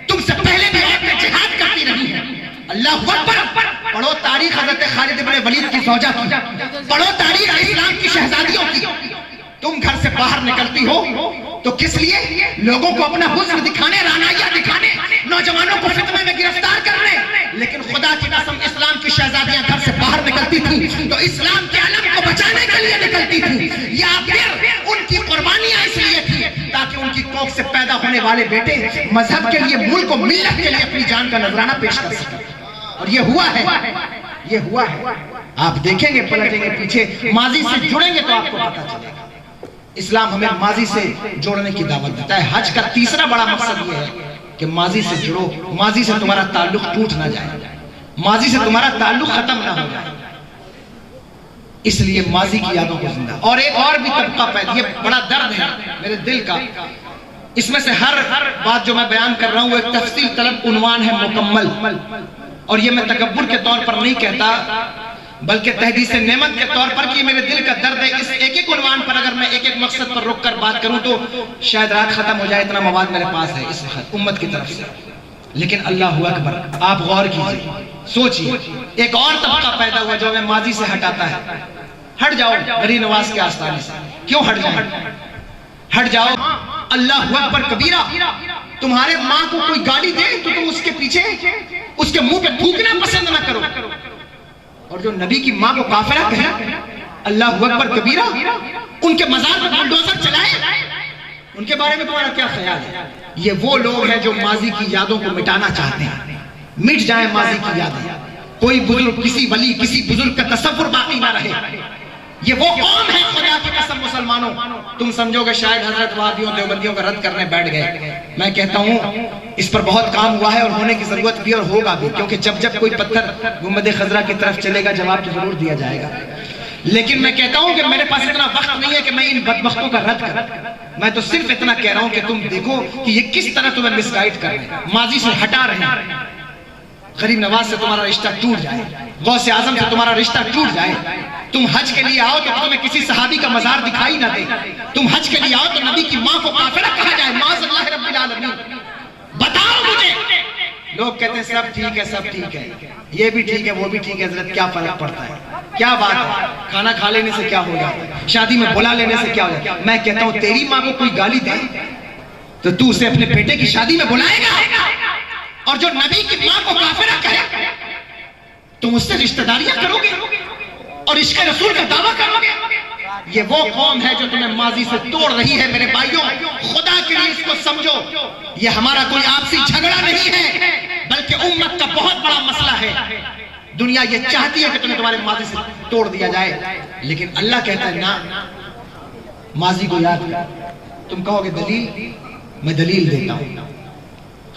Speaker 3: تم سے پہلے بھی عورتیں جہاد کرتی رہی ہیں. اللہ اکبر. پڑھو تاریخ حضرت خالد بن ولید کی زوجہ کی, پڑھو تاریخ اسلام کی شہزادیوں کی. تم گھر سے باہر نکلتی ہو تو کس لیے؟ لوگوں کو اپنا حسن دکھانے, رعنائیاں دکھانے, نوجوانوں کو فتنے میں گرفتار کرنے. لیکن خدا کی قسم اسلام کی شہزادیاں گھر سے باہر نکلتی تھیں تو اسلام کے علم کو بچانے کے لیے نکلتی تھیں, یا پھر ان کی قربانیاں اس لیے تھیں تاکہ ان کی کوکھ سے پیدا ہونے والے بیٹے مذہب کے لیے, ملک و ملت کے لیے اپنی جان کا نذرانہ پیش کر سکیں. اور یہ ہوا ہے, یہ ہوا ہے. آپ دیکھیں گے, پلٹیں گے پیچھے, ماضی سے جڑیں گے تو آپ کو پتا چلے گا. اسلام ہمیں ماضی سے جوڑنے کی دعوت دیتا ہے. حج کا تیسرا بڑا مقصد یہ ہے کہ ماضی سے جڑو, ماضی سے تمہارا تعلق ٹوٹ نہ جائے, ماضی سے تمہارا تعلق ختم نہ ہو جائے. اس لیے ماضی کی یادوں کو زندہ. اور ایک اور بھی طبقہ پیدا, یہ بڑا درد ہے میرے دل کا. اس میں سے ہر بات جو میں بیان کر رہا ہوں وہ ایک تفصیل طلب عنوان ہے مکمل. اور یہ میں تکبر کے طور پر نہیں کہتا بلکہ تحدیث نعمت کے طور پر کہ میرے دل کا درد ہے. اس ایک ایک عنوان پر اگر میں ایک ایک مقصد پر رک کر بات کروں تو شاید رات ختم ہو جائے, اتنا مواد میرے پاس ہے اس وقت امت کی طرف سے. لیکن اللہ اکبر, آپ غور کیجئے, سوچئے, ایک اور طبقہ پیدا ہوا جو ہمیں ماضی سے ہٹاتا ہے. ہٹ جاؤ غریب نواز کے آستانے سے. کیوں ہٹ جائیں؟ ہٹ جاؤ. اللہ اکبر کبیرہ. تمہارے ماں کو کوئی گالی دے تو تم اس کے پیچھے, اس کے منہ پہ تھوکنا پسند نہ کرو. اور جو نبی کی ماں کو کافرہ کہے, اللہ اکبر کبیرہ, ان کے مزار پر بلڈوزر چلائے, ان کے بارے میں تمہارا کیا خیال ہے؟ یہ وہ لوگ ہیں جو ماضی کی یادوں کو مٹانا چاہتے ہیں. مٹ جائیں ماضی کی یادیں, کوئی بزرگ, کسی ولی, کسی بزرگ کا تصور باقی نہ رہے. یہ وہ قوم ہے خدا کی قسم مسلمانوں. تم سمجھو گے شاید حضرت وہابیوں دیوبندیوں کا رد کرنے بیٹھ گئے. میں کہتا ہوں اس پر بہت کام ہوا ہے اور ہونے کی ضرورت بھی اور ہوگا بھی, کیونکہ جب جب کوئی پتھر گنبد خضرا کی طرف چلے گا جواب تو ضرور دیا جائے گا. لیکن میں کہتا ہوں کہ میرے پاس اتنا وقت نہیں ہے کہ میں ان بدبختوں کا رد کروں. میں تو صرف اتنا کہہ رہا ہوں کہ تم دیکھو کہ یہ کس طرح تمہیں مس گائیڈ کر رہے ہیں, ماضی سے ہٹا رہے ہیں. غریب نواز سے تمہارا رشتہ ٹوٹ جائے, غوث اعظم سے تمہارا رشتہ ٹوٹ جائے. تم حج کے لیے آؤ تو تمہیں کسی صحابی کا مزار دکھائی نہ دے. تم حج کے لیے آؤ تو نبی کی ماں کو کافرہ کہا جائے. معاذ اللہ رب العالمین. بتاؤ مجھے لوگ کہتے ہیں سب ٹھیک ہے سب ٹھیک ہے، یہ بھی ٹھیک ہے وہ بھی ٹھیک ہے، حضرت کیا فرق پڑتا ہے؟ کیا بات ہے؟ کھانا کھا لینے سے کیا ہو جاتا ہے؟ شادی میں بلا لینے سے کیا ہو جاتا ہے؟ میں کہتا ہوں تیری ماں کو کوئی گالی دے تو تو اسے اپنے بیٹے کی شادی میں بلائے گا، اور جو نبی کی ماں کو کافرہ کہے تم اس سے رشتہ داریاں کرو گے اور عشق رسول کا دعویٰ کرو گے؟ یہ وہ قوم ہے جو تمہیں ماضی سے توڑ رہی ہے میرے بھائیوں، خدا کے لیے اس کو سمجھو، یہ ہمارا کوئی آپسی جھگڑا نہیں ہے بلکہ امت کا بہت بڑا مسئلہ ہے۔ دنیا یہ چاہتی ہے کہ تمہیں تمہارے ماضی سے توڑ دیا جائے، لیکن اللہ کہتا ہے نا، ماضی کو یاد کر۔ تم کہو گے دلیل، میں دلیل دیتا ہوں۔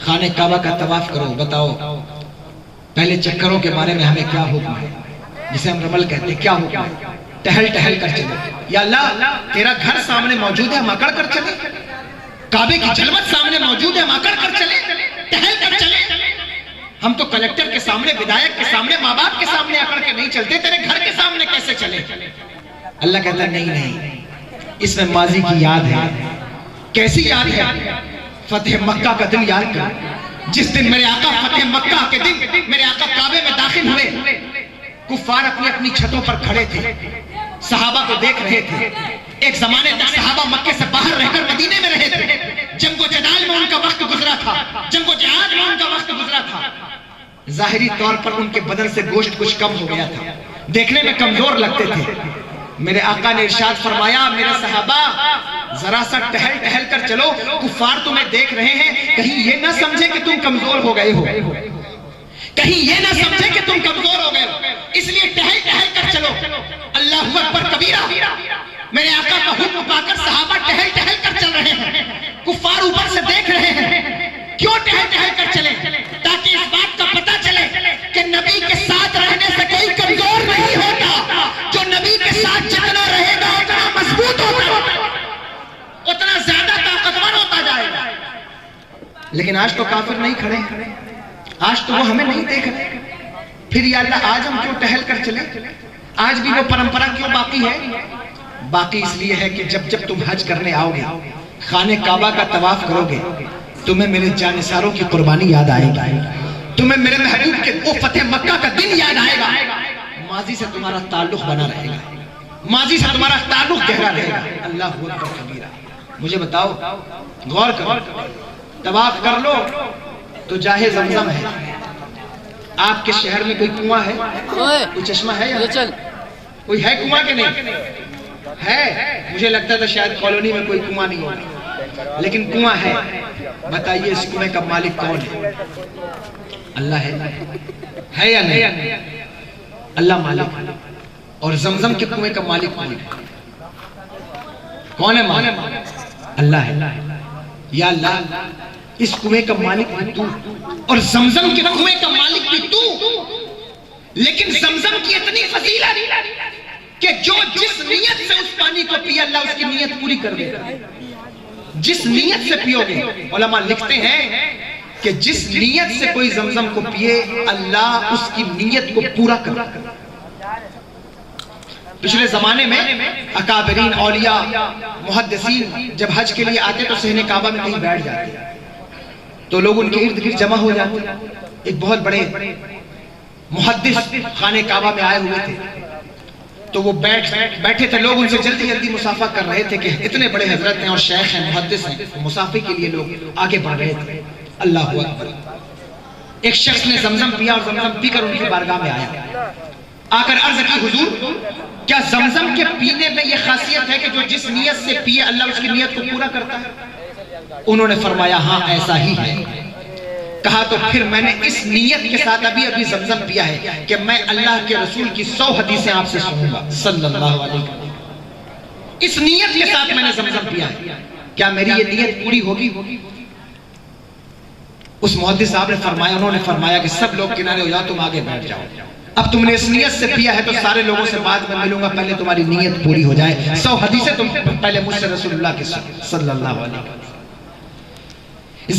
Speaker 3: خانہ کعبہ کا طواف کرو، بتاؤ پہلے چکروں کے بارے میں ہمیں کیا حکم ہے، جسے ہم رمل کہتے ہیں، کیا حکم ہے؟ ٹہل ٹہل کر چلے، یا اللہ تیرا گھر سامنے موجود ہے ہم اکڑ کر چلے، کعبے کی جلوت سامنے موجود ہے ہم اکڑ کر چلے، ٹہل کر چلے۔ ہم تو کلیکٹر کے سامنے، ودھایک کے سامنے، ماں باپ کے سامنے اکڑ کے نہیں چلتے، تیرے گھر کے سامنے کیسے چلے؟ اللہ کہتا ہے نہیں، اس میں ماضی کی یاد ہے۔ کیسی یاد ہے؟ فتح مکہ کا دن یاد کر، جس دن میرے آقا فتح مکہ کے دن میرے آقا کعبے میں داخل ہوئے، کفار اپنی اپنی چھتوں پر کھڑے تھے، صحابہ کو دیکھ رہے تھے۔ ایک زمانے تک صحابہ مکے سے باہر رہ کر مدینے میں رہے تھے، جنگ و جدال میں ان کا وقت گزرا تھا، جنگ و جہاد میں ان کا وقت گزرا تھا۔ ظاہری طور پر ان کے بدن سے گوشت کچھ کم ہو گیا تھا، دیکھنے میں کمزور لگتے تھے۔ میرے آقا نے ارشاد فرمایا، میرے صحابہ ذرا سا ٹہل ٹہل کر چلو، کفار تمہیں دیکھ رہے ہیں، کہیں یہ نہ سمجھے کہ تم کمزور ہو گئے ہو، کہیں یہ نہ سمجھے کہ تم کمزور ہو گئے ہو، اس لیے ٹہل ٹہل کر چلو۔ اللہ اکبر کبیرہ، میرے آقا کا حکم پا کر صحابہ ٹہل ٹہل کر چل رہے ہیں، کفار اوپر سے دیکھ رہے ہیں۔ کیوں ٹہل ٹہل کر چلے؟ تاکہ اس بات کا پتہ چلے کہ نبی کے ساتھ رہنے سے کوئی کمزور نہیں ہوتا، جو نبی کے ساتھ جتنا رہے گا اتنا مضبوط ہوتا، اتنا زیادہ طاقتور ہوتا جائے گا۔ لیکن آج تو کافر نہیں کھڑے، آج تو وہ ہمیں نہیں دیکھ رہے، پھر یا اللہ آج ہم کیوں ٹہل کر چلے؟ آج بھی وہ پرمپرا کیوں باقی ہے؟ باقی اس لیے ہے کہ جب جب تم حج کرنے آؤ گے، خانہ کعبہ کا طواف کرو گے، تمہیں میرے جانثاروں کی قربانی یاد آئے گی، تمہیں میرے محبوب کے وہ فتح مکہ کا دن یاد آئے گا۔ ماضی سے تمہارا تعلق بنا رہے گا، ماضی سے تمہارا تعلق گہرا رہے گا۔ اللہ اکبر کبیرہ۔ مجھے بتاؤ، غور کرو، طواف کر لو تو جاہ زمزم ہے۔ آپ کے شہر میں کوئی کنواں ہے؟ کوئی چشمہ ہے یا کوئی ہے کنواں کے نہیں ہے؟ مجھے لگتا تھا شاید کالونی میں کوئی کنواں نہیں ہوگا، لیکن کنواں ہے۔ بتائیے اس کنویں کا مالک کون ہے؟ اللہ ہے یا نہیں؟ اللہ مالک۔ اور زمزم کے کنویں کا مالک کون ہے؟ مالک اللہ ہے۔ یا اللہ اس کنویں کا مالک بھی تو، اور زمزم کے کنویں کا مالک بھی تو، لیکن زمزم کی اتنی فضیلت کہ جو جس نیت سے اس پانی کو پیا، اللہ اس کی نیت پوری کر دے گا۔ جس نیت سے پیو گے، علماء لکھتے ہیں کہ جس نیت سے کوئی زمزم کو پیے، اللہ اس کی نیت کو پورا کر دے گا۔ پچھلے زمانے میں اکابرین، اولیاء، محدثین جب حج کے لیے آتے تو صحن کعبہ میں کہیں بیٹھ جاتے، تو لوگ ان کے ارد گرد جمع ہو جاتے۔ ایک بہت بڑے محدث خانہ کعبہ میں آئے ہوئے تھے، تو وہ بیٹھے تھے، لوگ ان سے جلدی جلدی مصافحہ کر رہے تھے کہ اتنے بڑے حضرت ہیں اور شیخ ہیں، محدث ہیں، مصافحے کے لیے لوگ آگے بڑھ رہے تھے۔ اللہ اکبر۔ ایک شخص نے زمزم پیا اور زمزم پی کر ان کی بارگاہ میں آیا، آ کر عرض کی، حضور کیا زمزم کے پینے میں یہ خاصیت ہے کہ جو جس نیت سے پیے اللہ اس کی نیت کو پورا کرتا ہے؟ انہوں نے فرمایا ہاں ایسا ہی ہے۔ کہا تو پھر میں نے اس نیت کے ساتھ ابھی زمزم پیا ہے کہ میں اللہ کے رسول کی 100 حدیثیں آپ سے سنوں گا صلی اللہ علیہ وسلم۔ اس نیت کے ساتھ میں نے زمزم پیا ہے، کیا میری یہ نیت پوری ہوگی؟ اس محدث صاحب نے فرمایا، انہوں نے فرمایا کہ سب لوگ کنارے ہو جاؤ، تم آگے بیٹھ جاؤ، اب تم نے اس نیت سے پیا ہے تو سارے لوگوں سے بعد میں ملوں گا، پہلے تمہاری نیت پوری ہو جائے۔ 100 حدیثیں تم پہلے مجھ سے رسول اللہ کے صلی اللہ علیہ وسلم۔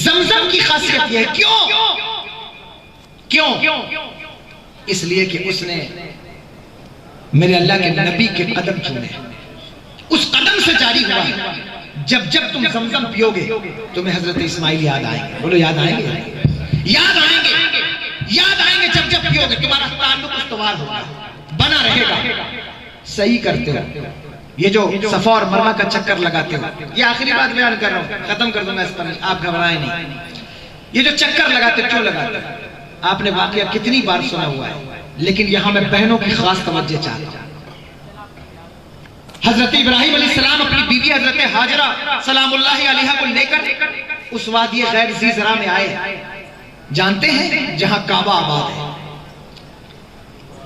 Speaker 3: زمزم کی خاصیت یہ ہے، کیوں؟ اس لیے کہ اس نے میرے اللہ کے نبی کے قدم چومے، اس قدم سے جاری ہوا ہے۔ جب جب تم زمزم پیو گے تمہیں حضرت اسماعیل یاد آئیں گے، بولو یاد آئیں گے، یاد آئیں گے۔ گے تمہارا تعلق استوار ہوگا، بنا رہے گا۔ صحیح کرتے ہو یہ جو صفا اور مروہ کا چکر لگاتے ہو، یہ آخری بات بیان کر رہا ہوں، ختم کر دوں گا اس پر، آپ گھبرائیں نہیں۔ یہ جو چکر لگاتے کیوں لگاتے؟ آپ نے واقعہ کتنی بار سنا ہوا ہے، لیکن یہاں میں بہنوں کی خاص توجہ چاہتا ہوں۔ حضرت ابراہیم علیہ السلام اپنی بیوی حضرت حاجرہ سلام اللہ علیہا کو لے کر اس وادی غیر ذی زرع میں آئے۔ جانتے ہیں جہاں کعبہ آباد ہے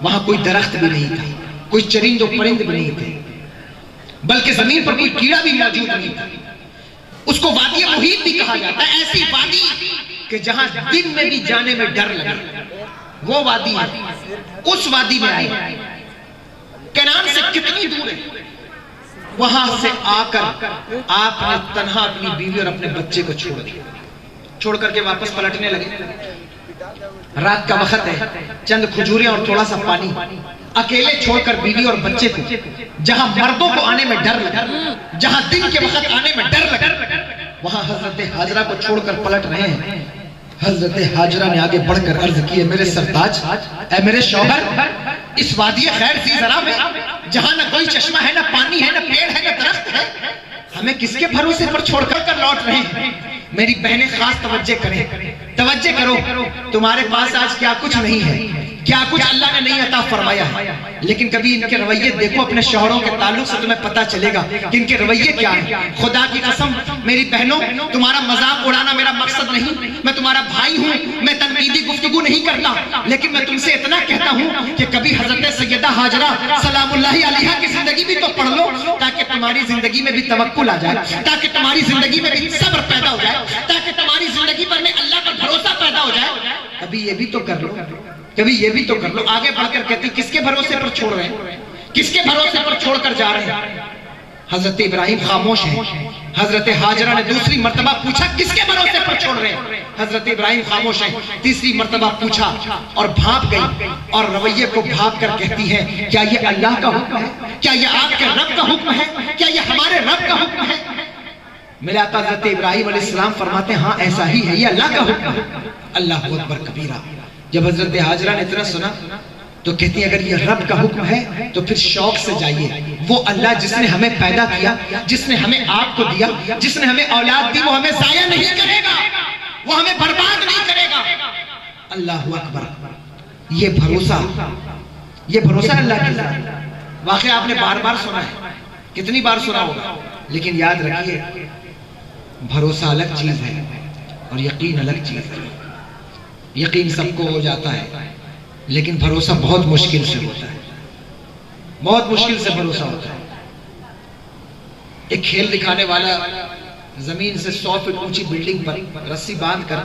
Speaker 3: وہاں کوئی درخت بھی نہیں تھا، کوئی چرند و پرند بھی نہیں تھے، بلکہ زمین پر کوئی کیڑا بھی موجود نہیں تھا۔ اس کو وادی محیط بھی کہا جاتا ہے، ایسی وادی کہ جہاں دن میں بھی جانے میں ڈر لگے، وہ وادی ہے۔ اس وادی میں آئے، کنعان سے کتنی دور ہے، وہاں سے آ کر آپ نے تنہا اپنی بیوی اور اپنے بچے کو چھوڑ دیا، چھوڑ کر کے واپس پلٹنے لگے۔ رات کا وقت ہے، چند کھجوریں اور تھوڑا سا پانی، اکیلے چھوڑ کر بیوی اور بچے کو، جہاں مردوں کو آنے میں ڈر لگا، جہاں دن کے وقت آنے میں ڈر لگا، وہاں حضرت حاجرہ کو چھوڑ کر پلٹ رہے ہیں۔ حضرت حاجرہ نے آگے بڑھ کر عرض کی، میرے سرتاج، اے میرے شوہر، اس وادی غیر ذی زرع میں جہاں نہ کوئی چشمہ ہے، نہ پانی ہے، نہ پیڑ ہے، نہ درخت ہے، ہمیں کس کے بھروسے پر چھوڑ کر لوٹ رہے ہیں؟ میری بہنیں خاص توجہ کریں، توجہ کرو، تمہارے پاس آج کیا کچھ نہیں ہے، کیا کچھ اللہ نے نہیں عطا فرمایا ہے، لیکن کبھی ان کے رویے دیکھو اپنے شوہروں کے تعلق سے، تمہیں پتہ چلے گا کہ ان کے رویے کیا ہیں۔ خدا کی قسم میری بہنوں، تمہارا مذاق اڑانا میرا مقصد نہیں، میں تمہارا بھائی ہوں، میں تنقیدی گفتگو نہیں کرتا، لیکن میں تم سے اتنا کہتا ہوں کہ کبھی حضرت سیدہ حاجرہ سلام اللہ علیہا کی زندگی بھی تو پڑھ لو، تاکہ تمہاری زندگی میں بھی توکل آ جائے، تاکہ تمہاری زندگی میں بھی صبر پیدا ہو جائے، تاکہ تمہاری زندگی پر میں اللہ پر بھروسہ پیدا ہو جائے۔ کبھی یہ بھی تو کر لو، کبھی یہ بھی تو کر لو۔ آگے بڑھ کر کہتی کس کے بھروسے پر چھوڑ رہے ہیں، کس کے بھروسے پر چھوڑ کر جا رہے ہیں؟ حضرت ابراہیم خاموش ہیں۔ حضرت حاجرہ نے دوسری مرتبہ پوچھا کس کے بھروسے پر چھوڑ رہے ہیں؟ حضرت ابراہیم خاموش ہیں۔ تیسری مرتبہ پوچھا اور بھاپ گئی، اور رویے کو بھاپ کر کہتی ہے، کیا یہ اللہ کا حکم ہے؟ کیا یہ آپ کے رب کا حکم ہے؟ کیا یہ ہمارے رب کا حکم ہے؟ میرے آقا حضرت ابراہیم علیہ السلام فرماتے ہیں، ہاں ایسا ہی ہے، یہ اللہ کا حکم ہے۔ اللہ اکبر کبیرہ۔ جب حضرت حاجرہ نے اتنا سنا تو کہتی ہیں، اگر یہ رب کا حکم ہے تو پھر شوق سے جائیے، وہ اللہ جس نے ہمیں پیدا کیا، جس نے ہمیں آپ کو دیا، جس نے ہمیں اولاد دی، وہ ہمیں ضائع نہیں کرے گا، وہ ہمیں برباد نہیں کرے گا۔ اللہ اکبر۔ یہ بھروسہ اللہ کی ذات۔ واقعہ آپ نے بار بار سنا ہے، کتنی بار سنا ہوگا، لیکن یاد رکھیے بھروسہ الگ چیز ہے اور یقین الگ چیز ہے۔ یقین سب کو ہو جاتا ہے، لیکن بھروسہ بہت مشکل سے ہوتا ہے، بہت مشکل سے بھروسہ ہوتا ہے۔ ایک کھیل دکھانے والا زمین سے 100 فٹ اونچی بلڈنگ پر رسی باندھ کر،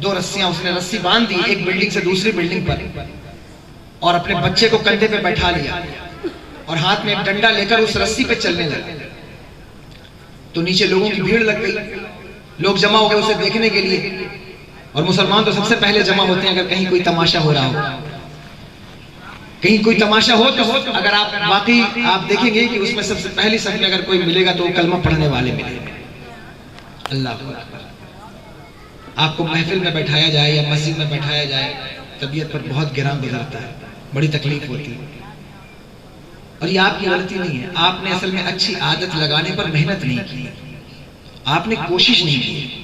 Speaker 3: 2 رسیاں اس نے رسی باندھ دی ایک بلڈنگ سے دوسری بلڈنگ پر، اور اپنے بچے کو کندھے پہ بیٹھا لیا اور ہاتھ میں ایک ڈنڈا لے کر اس رسی پہ چلنے لگا۔ تو نیچے لوگوں کی بھیڑ لگ گئی، لوگ جمع ہو گئے اسے دیکھنے کے لیے، اور مسلمان تو سب سے پہلے جمع ہوتے ہیں اگر کہیں کوئی تماشا ہو رہا ہو، کہیں کوئی تماشا ہو تو اگر آپ واقعی آپ دیکھیں گے کہ اس میں سب سے پہلی صف میں اگر کوئی ملے گا تو وہ کلمہ پڑھنے والے ملیں گے۔ اللہ اکبر۔ آپ کو محفل میں بیٹھایا جائے یا مسجد میں بیٹھایا جائے، طبیعت پر بہت گراں گزرتا ہے، بڑی تکلیف ہوتی ہے، اور یہ آپ کی غلطی نہیں ہے۔ آپ نے اصل میں اچھی عادت لگانے پر محنت نہیں کی، آپ نے کوشش نہیں کی۔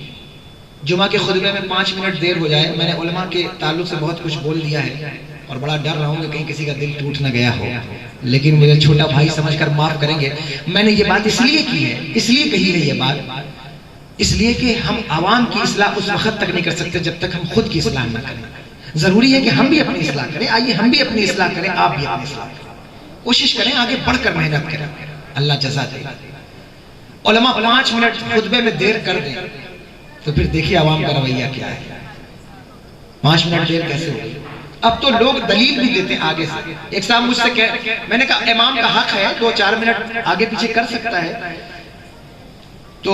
Speaker 3: جمعہ کے خطبے میں 5 منٹ دیر ہو جائے، میں نے علماء کے تعلق سے بہت کچھ بول دیا ہے اور بڑا ڈر رہا ہوں کہ کہیں کسی کا دل ٹوٹ نہ گیا ہو، لیکن میرے چھوٹا بھائی سمجھ کر معاف کریں گے۔ میں نے یہ بات اس لیے کی ہے، اس لیے کہی ہے یہ بات، اس لیے کہ ہم عوام کی اصلاح اس وقت تک نہیں کر سکتے جب تک ہم خود کی اصلاح نہ کریں۔ ضروری ہے کہ ہم بھی اپنی اصلاح کریں، آئیے ہم بھی اپنی اصلاح کریں، آپ بھی اپنی اصلاح کریں، کوشش کریں، آگے بڑھ کر محنت کریں، اللہ جزا دے۔ علماء 5 منٹ خطبے میں دیر کر دیں تو پھر دیکھیے عوام کا رویہ کیا ہے۔ 5 منٹ دیر کیسے ہوگی؟ اب تو لوگ دلیل بھی دیتے ہیں آگے سے۔ ایک صاحب مجھ سے میں نے کہا امام کا حق ہے 2-4 منٹ آگے پیچھے کر سکتا ہے، تو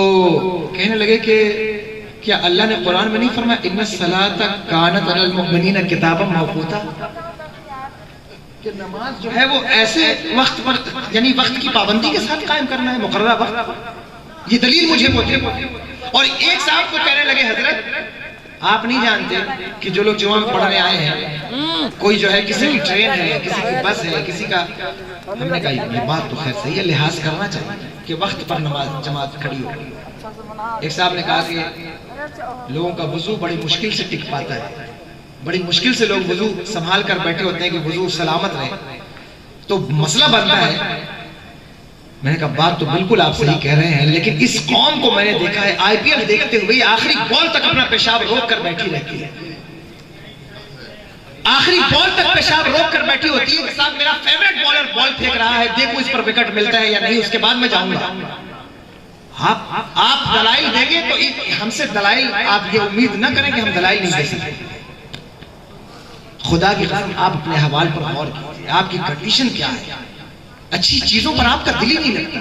Speaker 3: کہنے لگے کہ کیا اللہ نے قرآن میں نہیں فرمایا ان الصلاۃ کانت علی المؤمنین کتابا موقوتا، کہ نماز جو ہے وہ ایسے وقت پر، یعنی وقت کی پابندی کے ساتھ قائم کرنا ہے، مقررہ وقت۔ یہ دلیل مجھے بولتے، اور ایک صاحب کو کہنے لگے حضرت آپ نہیں جانتے کہ جو لوگ جمعہ میں پڑھنے آئے ہیں، کوئی جو ہے کسی کی ٹرین ہے، کسی کی بس ہے، کسی کا، ہم نے کہا یہ بات تو خیر صحیح ہے، لحاظ کرنا چاہیے کہ وقت پر نماز جماعت کھڑی ہو. ایک صاحب نے کہا کہ لوگوں کا وضو بڑی مشکل سے ٹک پاتا ہے، بڑی مشکل سے لوگ وضو سنبھال کر بیٹھے ہوتے ہیں کہ وضو سلامت رہے، تو مسئلہ بنتا ہے. میں نے کہا بات تو بالکل آپ صحیح کہہ رہے ہیں، لیکن اس قوم کو میں نے دیکھا ہے آئی پی ایل دیکھتے ہوئے آخری بال تک اپنا پیشاب روک کر بیٹھی رہتی ہے، آخری بال تک پیشاب روک کر بیٹھی ہوتی ہے کہ صاحب میرا فیورٹ بالر بال پھینک رہا ہے، دیکھو اس پر وکٹ ملتا ہے یا نہیں، اس کے بعد میں جاؤں گا. آپ دلائل دیں گے تو ہم سے دلائل، آپ یہ امید نہ کریں کہ ہم دلائل نہیں دے سکتے. خدا کی قسم آپ اپنے حوال پر غور کیجئے، آپ کی کنڈیشن کیا ہے. اچھی چیزوں پر آپ کا دل ہی نہیں لگتا.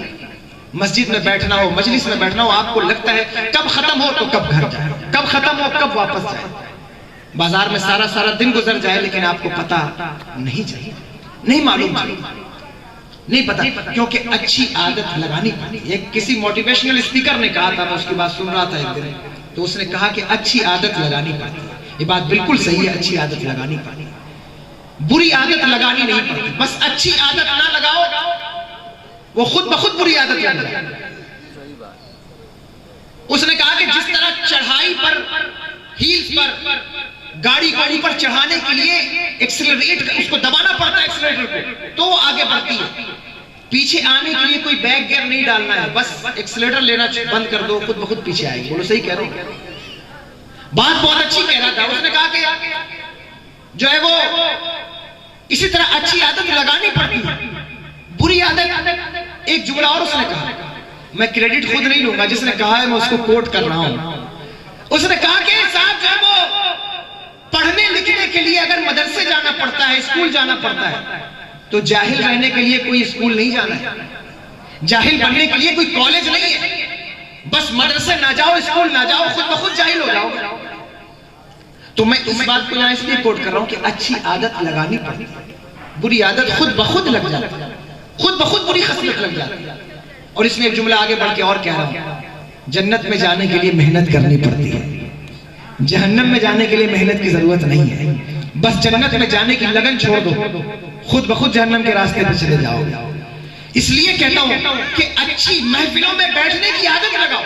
Speaker 3: مسجد میں بیٹھنا ہو، مجلس میں بیٹھنا ہو، آپ کو لگتا ہے کب ختم ہو تو کب گھر جائے، کب ختم ہو کب واپس جائے. بازار میں سارا دن گزر جائے لیکن آپ کو پتا نہیں چاہیے، نہیں معلوم چاہیے، نہیں پتا، کیونکہ اچھی عادت لگانی پڑتی ہے. ایک کسی موٹیویشنل اسپیکر نے کہا تھا، میں اس کی بات سن رہا تھا ایک دن، تو اس نے کہا کہ اچھی عادت لگانی پڑتی ہے. یہ بات بالکل صحیح ہے، اچھی عادت لگانی پڑتی ہے، بری عادت لگانی نہیں پڑتی. بس اچھی عادت نہ لگاؤ، وہ خود بخود بری عادت لگ جائے. اس نے کہا کہ جس طرح چڑھائی پر، ہیلز پر گاڑی کو اوپر چڑھانے کے لیے ایکسلریٹ، اس کو دبانا پڑتا ہے ایکسلریٹر کو تو وہ آگے بڑھتی ہے. پیچھے آنے کے لیے کوئی بیک گیئر نہیں ڈالنا ہے، بس ایکسلریٹر لینا بند کر دو، خود بخود پیچھے آئے گی. بولو صحیح کہہ رہا ہوں؟ بات بہت اچھی کہہ رہا تھا. اس نے کہا کہ جو ہے وہ اسی طرح اچھی عادت لگانی پڑتی ہے، بری عادت. ایک جملہ اور اس نے کہا، میں کریڈٹ خود نہیں لوں گا، جس نے کہا ہے میں اس کو کوٹ کر رہا ہوں. اس نے کہا کہ صاحب جو ہے وہ پڑھنے لکھنے کے لیے اگر مدرسے جانا پڑتا ہے، اسکول جانا پڑتا ہے، تو جاہل رہنے کے لیے کوئی اسکول نہیں جانا ہے، جاہل بننے کے لیے کوئی کالج نہیں ہے. بس مدرسے نہ جاؤ، اسکول نہ جاؤ، خود بخود جاہل ہو جاؤ. تو میں اس بات کو یہاں اس لیے کوٹ کر رہا ہوں کہ اچھی عادت لگانی پڑتی ہے، بری عادت خود بخود لگ جاتی ہے، خود بخود بری خصلت لگ جاتی ہے. اور اس میں ایک جملہ آگے بڑھ کے اور کہہ رہا ہوں، جنت میں جانے کے لیے محنت کرنی پڑتی ہے، جہنم میں جانے کے لیے محنت کی ضرورت نہیں ہے. بس جنت میں جانے کی لگن چھوڑ دو، خود بخود جہنم کے راستے پہ چلے جاؤ. اس لیے کہتا ہوں کہ اچھی محفلوں میں بیٹھنے کی عادت لگاؤ.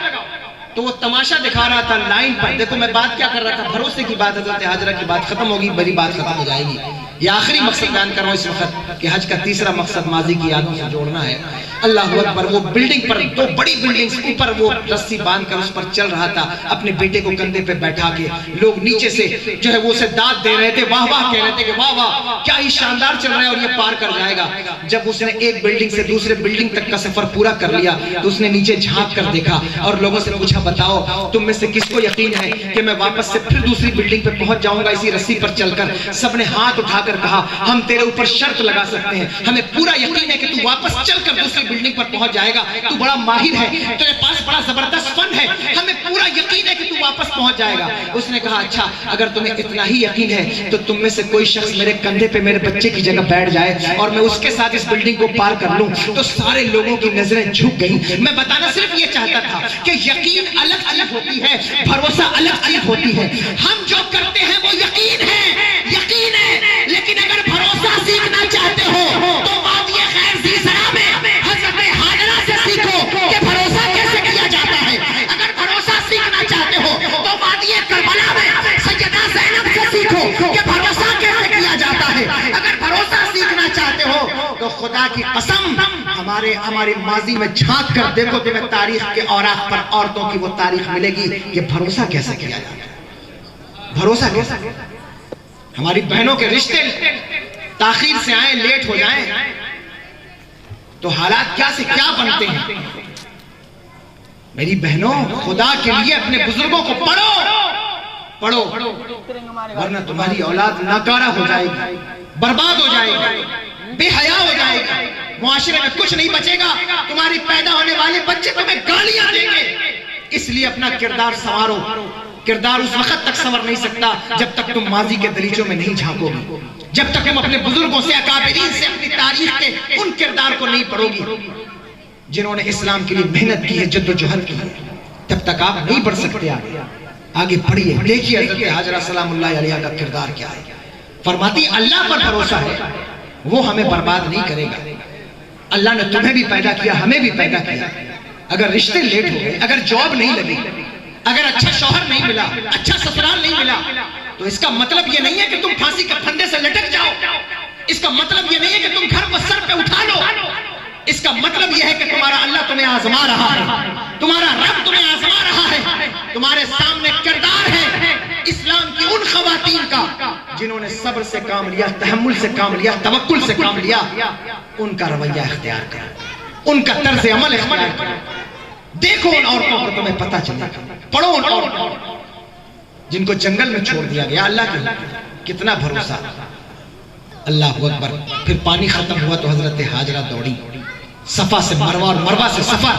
Speaker 3: تو وہ تماشا دکھا رہا تھا لائن پر، دیکھو میں بات کیا کر رہا تھا، بھروسے کی بات، حضرت حاجرہ کی بات ختم ہوگی، بڑی بات ختم ہو جائے گی. یہ آخری مقصد بیان کر رہا ہوں اس وقت کہ حج کا تیسرا مقصد ماضی کی یادوں سے جوڑنا ہے. اللہ اکبر. وہ بلڈنگ پر، دو بڑی بلڈنگز اوپر وہ رسی باندھ کر اس پر چل رہا تھا، اپنے بیٹے کو کندھے پہ بیٹھا کے. لوگ نیچے سے جو ہے وہ اسے داد دے رہے تھے، واہ واہ کہہ رہے تھے کہ واہ واہ کیا ہی شاندار چل رہا ہے اور یہ پار کر جائے گا. جب اس نے ایک بلڈنگ سے دوسرے بلڈنگ تک کا سفر پورا کر لیا تو اس نے نیچے جھانک کر دیکھا اور لوگوں سے پوچھا، بتاؤ تم میں سے کس کو یقین ہے کہ میں واپس سے پھر دوسری بلڈنگ پہ پہنچ جاؤں گا اسی رسی پر چل کر؟ سب نے ہاتھ اٹھا کر کہا، ہم تیرے اوپر شرط لگا سکتے ہیں، ہمیں پورا یقین ہے کہ تو واپس چل کر دوسری بلڈنگ پر پہنچ جائے گا، تو بڑا ماہر ہے، تیرے پاس بڑا زبردست فن ہے، ہمیں پورا یقین ہے کہ تو واپس پہنچ جائے گا. اس نے کہا اچھا اگر تمہیں اتنا ہی یقین ہے تو تم میں سے کوئی شخص میرے کندھے پہ میرے بچے کی جگہ بیٹھ جائے اور میں اس کے ساتھ اس بلڈنگ کو پار کر لوں. تو سارے لوگوں کی نظریں جھک گئیں. میں بتانا صرف یہ چاہتا تھا کہ یقین الگ الگ ہوتی ہے، بھروسہ الگ الگ ہوتی ہے. ہم جو کرتے ہیں وہ یقین ہے، یقین ہے، لیکن اگر بھروسہ سیکھنا چاہتے ہو تو وادی خیر زیسرا میں حضرت حاجرہ سے سیکھو کہ بھروسہ کیسے کیا جاتا ہے. اگر بھروسہ سیکھنا چاہتے ہو تو وادی کربلا میں سیدہ زینب سے سیکھو کہ بھروسہ کیسے کیا جاتا ہے. اگر بھروسہ سیکھنا چاہتے ہو تو خدا کی قسم ہمارے ماضی میں جھانک کر دیکھو، تمہیں تاریخ کے اوراق پر عورتوں کی وہ تاریخ ملے گی کہ بھروسہ کیسے کیا جاتا ہے. بھروسہ کیسے. ہماری بہنوں کے رشتے تاخیر سے آئیں، لیٹ ہو جائیں تو حالات کیا سے کیا بنتے ہیں. میری بہنوں خدا کے لیے اپنے بزرگوں کو پڑھو، ورنہ تمہاری اولاد ناکارہ ہو جائے گی، برباد ہو جائے گی، بے حیا ہو جائے گی، معاشرے میں کچھ نہیں بچے گا. تمہاری پیدا ہونے والے بچے تمہیں گالیاں دیں گے. اس لیے اپنا کردار سنوارو. کردار اس وقت تک سنور نہیں سکتا جب تک تم ماضی کے دریچوں میں نہیں جھانکو گی، جب تک تم اپنے بزرگوں سے، اکابرین سے اپنی تاریخ کے ان کردار کو نہیں پڑھو گی جنہوں نے اسلام کے لیے محنت کی ہے، جد و جہد کی ہے. تب تک آپ نہیں بڑھ سکتے آگے. آگے پڑھیے دیکھیے حضرت حاجرہ سلام اللہ علیہ کا کردار کیا ہے. فرماتی اللہ پر بھروسہ ہے وہ ہمیں برباد نہیں کرے گا. اللہ نے تمہیں بھی پیدا کیا ہمیں بھی پیدا کیا. اگر رشتے لیٹ ہو گئے, اگر جاب نہیں لگی, اگر اچھا شوہر نہیں ملا, اچھا سسرال نہیں ملا, تو اس کا مطلب یہ نہیں ہے کہ تم پھانسی کے پھندے سے لٹک جاؤ. اس کا مطلب یہ نہیں ہے کہ تم گھر کو سر پہ اٹھا لو. اس کا مطلب یہ ہے کہ تمہارا اللہ تمہیں آزما رہا ہے, تمہارا رب تمہیں آزما رہا ہے. تمہارے سامنے کردار ہے اسلام کی ان خواتین کا جنہوں نے صبر سے کام لیا, تحمل سے کام لیا, توکل سے کام لیا. ان کا رویہ اختیار کرو, ان کا طرز عمل اختیار کرو. دیکھو ان عورتوں کو تمہیں پتہ چلے گا. پڑھو ان عورتوں جن کو جنگل میں چھوڑ دیا گیا. اللہ کے کتنا بھروسہ. اللہ اکبر. پھر پانی ختم ہوا تو حضرت حاجرہ دوڑی صفا سے مروہ اور مروہ سے صفا.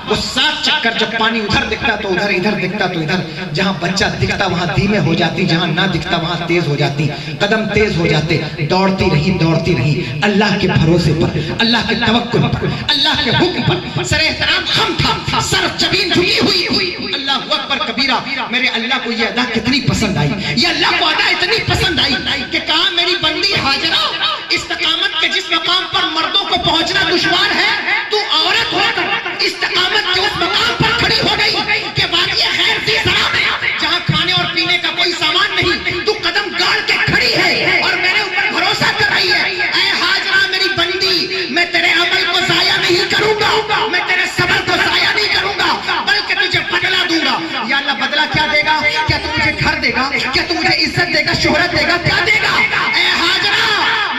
Speaker 3: وہ 7 چکر, جب پانی ادھر دکھتا تو ادھر, ادھر دکھتا تو ادھر. جہاں بچہ دکھتا وہاں دھیمے ہو جاتی, جہاں نہ دکھتا وہاں تیز ہو جاتی, قدم تیز ہو جاتے. دوڑتی رہی, دوڑتی رہی اللہ کے بھروسے پر, اللہ کے توکل پر, اللہ کے حکم پر. سر احترام خم تھا, سر جبین جھکی ہوئی. اللہ اکبر کبیرہ. میرے اللہ کو یہ ادا کتنی پسند آئی, یہ اللہ کو ادا اتنی پسند آئی کہ کہا میری بندی حاجرہ, استقامت کے جس مقام پر مردوں کو پہنچنا دشوار ہے, تو عورت ہو کر استقامت کے اس مقام پر کھڑی ہو گئی کہ وادی خیر ذی زرع میں جہاں کھانے اور پینے کا کوئی سامان نہیں, تو قدم گاڑ کے کھڑی ہے اور میرے اوپر بھروسہ کر رہی ہے. اے حاجرہ میری بندی, میں تیرے عمل کو ضائع نہیں کروں گا, میں تیرے صبر کو ضائع نہیں کروں گا, بلکہ تجھے بدلہ دوں گا. یا اللہ بدلہ کیا دے گا؟ کیا تو مجھے گھر دے گا, کیا تو مجھے عزت دے گا, شہرت دے گا, کیا دے گا؟ اے حاجرہ